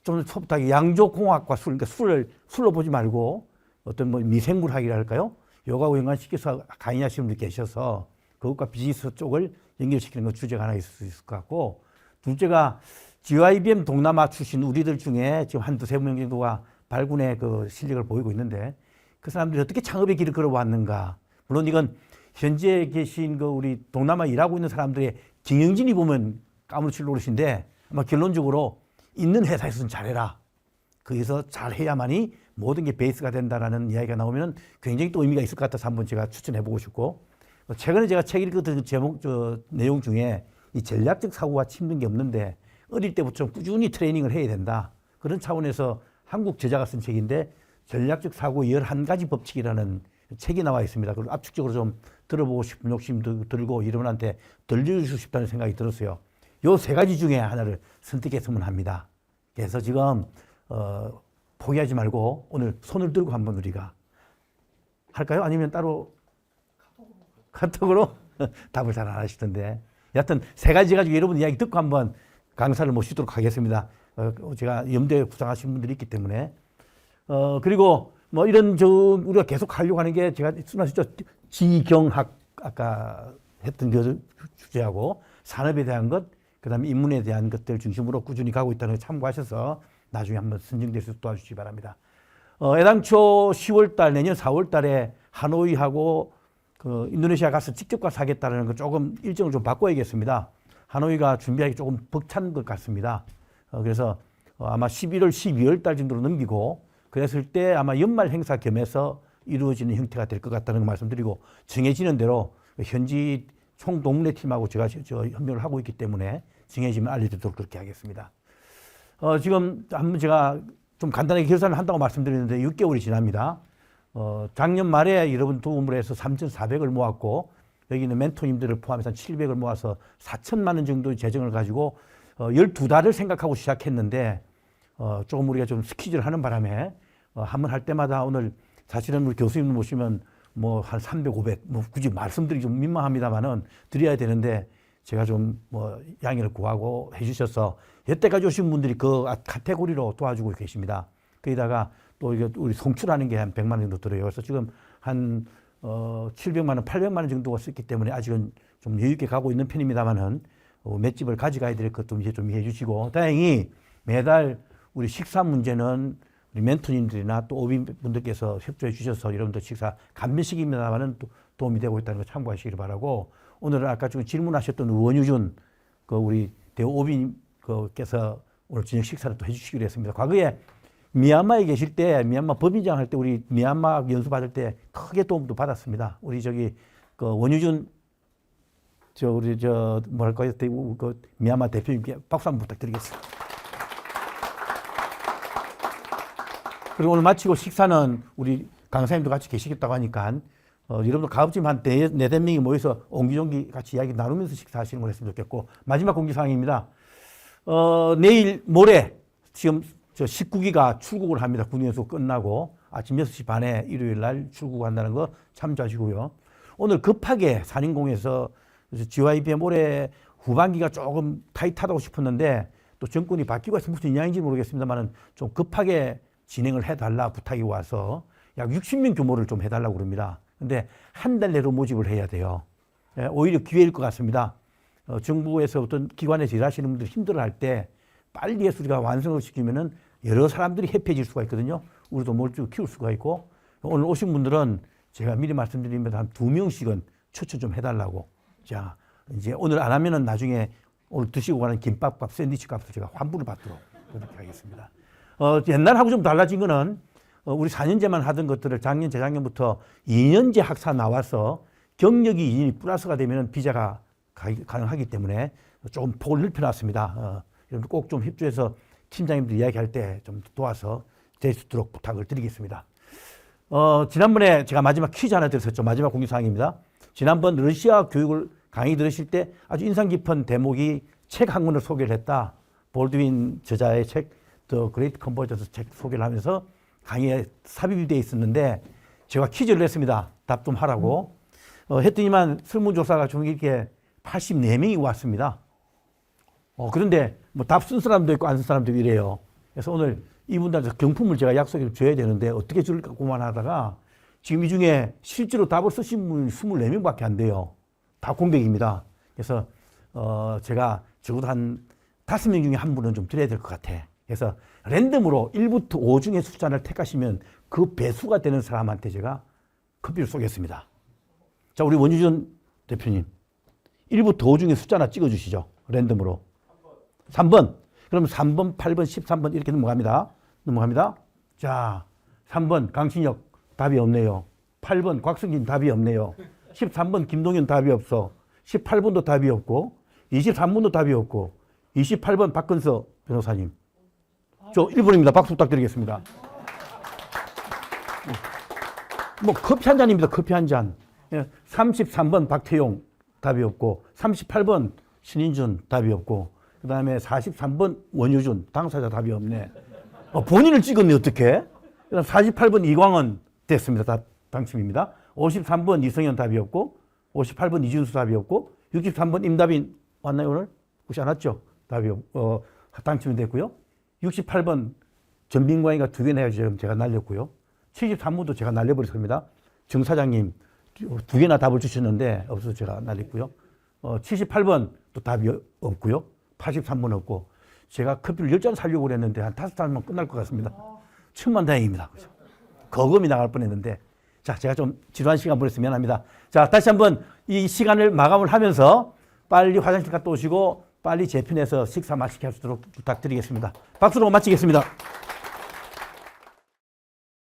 좀 소프트하게 양조공학과 그러니까 술로 보지 말고 어떤 뭐 미생물학이라 할까요? 요거하고 연관시켜서 강의하시는 분이 계셔서 그것과 비즈니스 쪽을 연결시키는 건 주제가 하나 있을 수 있을 것 같고, 둘째가 GIBM 동남아 출신 우리들 중에 지금 한 두세 명 정도가 발군의 그 실력을 보이고 있는데 그 사람들이 어떻게 창업의 길을 걸어왔는가. 물론 이건 현재 계신 그 우리 동남아 일하고 있는 사람들의 경영진이 보면 까무러칠 노릇인데 아마 결론적으로 있는 회사에서는 잘해라. 거기서 잘 해야만이 모든 게 베이스가 된다라는 이야기가 나오면 굉장히 또 의미가 있을 것 같아서 한번 제가 추천해보고 싶고, 최근에 제가 책 읽었던 제목, 내용 중에 이 전략적 사고가 힘든 게 없는데 어릴 때부터 좀 꾸준히 트레이닝을 해야 된다. 그런 차원에서 한국 저자가 쓴 책인데 전략적 사고 11가지 법칙이라는 책이 나와 있습니다. 그걸 압축적으로 좀 들어보고 싶은 욕심도 들고 여러분한테 들려주고 싶다는 생각이 들었어요. 요 3가지 중에 하나를 선택했으면 합니다. 그래서 지금 포기하지 말고 오늘 손을 들고 한번 우리가 할까요? 아니면 따로 카톡으로 답을 잘 안 하시던데. 여하튼 3가지 가지고 여러분 이야기 듣고 한번 강사를 모시도록 하겠습니다. 제가 염두에 구상하신 분들이 있기 때문에. 그리고 뭐 이런 우리가 계속 하려고 하는 게 제가 말씀하셨죠. 지경학 아까 했던 그 주제하고 산업에 대한 것, 그 다음에 인문에 대한 것들 중심으로 꾸준히 가고 있다는 걸 참고하셔서 나중에 한번 선정될 수 있도록 도와주시기 바랍니다. 애당초 10월 내년 4월 달에 하노이하고 그 인도네시아 가서 직접 가서 하겠다는 거 조금 일정을 좀 바꿔야겠습니다. 하노이가 준비하기 조금 벅찬 것 같습니다. 그래서 아마 11월, 12월 달 정도로 넘기고 그랬을 때 아마 연말 행사 겸해서 이루어지는 형태가 될 것 같다는 거 말씀드리고, 정해지는 대로 현지 총동문회 팀하고 제가 협력을 하고 있기 때문에 정해지면 알려드리도록 그렇게 하겠습니다. 지금 한번 제가 좀 간단하게 계산을 한다고 말씀드렸는데 6개월이 지납니다. 작년 말에 여러분 도움을 해서 3,400을 모았고 여기는 멘토님들을 포함해서 700을 모아서 4천만 원 정도의 재정을 가지고 12달을 생각하고 시작했는데 조금 우리가 좀 스퀴즈를 하는 바람에 한번 할 때마다 오늘 사실은 우리 교수님 모시면 뭐 한 300, 500, 뭐 굳이 말씀드리기 좀 민망합니다만은 드려야 되는데 제가 좀 뭐 양해를 구하고 해주셔서 여태까지 오신 분들이 그 카테고리로 도와주고 계십니다. 거기다가 또 이게 우리 송출하는 게 한 100만 원 정도 들어요. 그래서 지금 한 700만 원, 800만 원 정도가 썼기 때문에 아직은 좀 여유 있게 가고 있는 편입니다만은 맷집을 가져가야 될 것도 이제 좀 이해해 주시고, 다행히 매달 우리 식사 문제는 우리 멘토님들이나 또 오비 분들께서 협조해 주셔서 여러분들 식사 간편식입니다만은 또 도움이 되고 있다는 걸 참고하시길 바라고, 오늘은 아까 좀 질문하셨던 원유준 그 우리 대우 오비님께서 오늘 저녁 식사를 또 해주시기로 했습니다. 과거에 미얀마에 계실 때 미얀마 법인장 할 때 우리 미얀마 연수 받을 때 크게 도움도 받았습니다. 우리 그 원유준 우리 뭐랄까요, 그 미얀마 대표님께 박수 한번 부탁드리겠습니다. 그리고 오늘 마치고 식사는 우리 강사님도 같이 계시겠다고 하니까 여러분들 가급적 한 4-5명이 모여서 옹기종기 같이 이야기 나누면서 식사하시는 걸 했으면 좋겠고, 마지막 공지사항입니다. 내일 모레 지금 19기가 출국을 합니다. 군인연수 끝나고 아침 6시 반에 일요일 날 출국한다는 거 참조하시고요. 오늘 급하게 산인공에서 GYPM 올해 후반기가 조금 타이트하다고 싶었는데 또 정권이 바뀌고 해서 무슨 인양인지 모르겠습니다만 좀 급하게 진행을 해달라 부탁이 와서 약 60명 규모를 좀 해달라고 그럽니다. 근데 한 달 내로 모집을 해야 돼요. 오히려 기회일 것 같습니다. 정부에서 어떤 기관에서 일하시는 분들이 힘들어할 때 빨리 예술가 완성을 시키면은 여러 사람들이 해피해질 수가 있거든요. 우리도 뭘 좀 키울 수가 있고, 오늘 오신 분들은 제가 미리 말씀드리면 한 2명씩은 추천 좀 해달라고. 자, 이제 오늘 안 하면은 나중에 오늘 드시고 가는 김밥값, 샌드위치 값을 제가 환불을 받도록 그렇게 하겠습니다. 옛날하고 좀 달라진 거는 우리 4년제만 하던 것들을 작년, 재작년부터 2년제 학사 나와서 경력이 2년이 플러스가 되면 비자가 가능하기 때문에 조금 폭을 넓혀놨습니다. 여러분 꼭 좀 협조해서 팀장님들 이야기할 때 좀 도와서 될 수 있도록 부탁을 드리겠습니다. 지난번에 제가 마지막 퀴즈 하나 드렸었죠. 마지막 공지사항입니다. 지난번 러시아 교육을 강의 들으실 때 아주 인상 깊은 대목이 책 한 권을 소개를 했다. 볼드윈 저자의 책, The Great Convergence 책 소개를 하면서 강의에 삽입이 되어 있었는데 제가 퀴즈를 냈습니다. 답 좀 하라고. 했더니만 설문조사가 좀 이렇게 84명이 왔습니다. 그런데 뭐 답 쓴 사람도 있고 안 쓴 사람도 이래요. 그래서 오늘 이분들한테 경품을 제가 약속해 줘야 되는데 어떻게 줄까 고만하다가 지금 이 중에 실제로 답을 쓰신 분이 24명밖에 안 돼요. 다 공백입니다. 그래서 제가 적어도 한 5명 중에 한 분은 좀 드려야 될 것 같아. 그래서 랜덤으로 1부터 5 중에 숫자를 택하시면 그 배수가 되는 사람한테 제가 커피를 쏘겠습니다. 자, 우리 원유준 대표님 1부터 5 중에 숫자 하나 찍어주시죠. 랜덤으로. 3번. 그럼 3번, 8번, 13번 이렇게 넘어갑니다. 넘어갑니다. 자, 3번 강신혁 답이 없네요. 8번 곽승진 답이 없네요. 13번 김동연 답이 없어. 18번도 답이 없고 23번도 답이 없고 28번 박근서 변호사님. 저 1번입니다. 박수 부탁드리겠습니다. 뭐 커피 한 잔입니다. 커피 한 잔. 33번 박태용 답이 없고 38번 신인준 답이 없고 그 다음에 43번 원효준 당사자 답이 없네. 본인을 찍었네 어떻게? 그다음 48번 이광헌 됐습니다. 다 당첨입니다. 53번 이성현 답이 없고 58번 이준수 답이 없고 63번 임다빈 왔나요 오늘? 혹시 안 왔죠? 답이 당첨이 됐고요. 68번 전빈광이가 2개나 해야지 지금 제가 날렸고요. 73번도 제가 날려버렸습니다. 정 사장님 2개나 답을 주셨는데 없어서 제가 날렸고요. 78번 또 답이 없고요. 83번 없고 제가 커피를 10잔 사려고 그랬는데 한 5잔만 끝날 것 같습니다. 천만다행입니다. 그죠? 거금이 나갈 뻔했는데 자 제가 좀 지루한 시간 보냈으면 미안합니다. 자 다시 한번 이 시간을 마감을 하면서 빨리 화장실 갔다 오시고 빨리 재편해서 식사 맛있게 하시도록 부탁드리겠습니다. 박수로 마치겠습니다.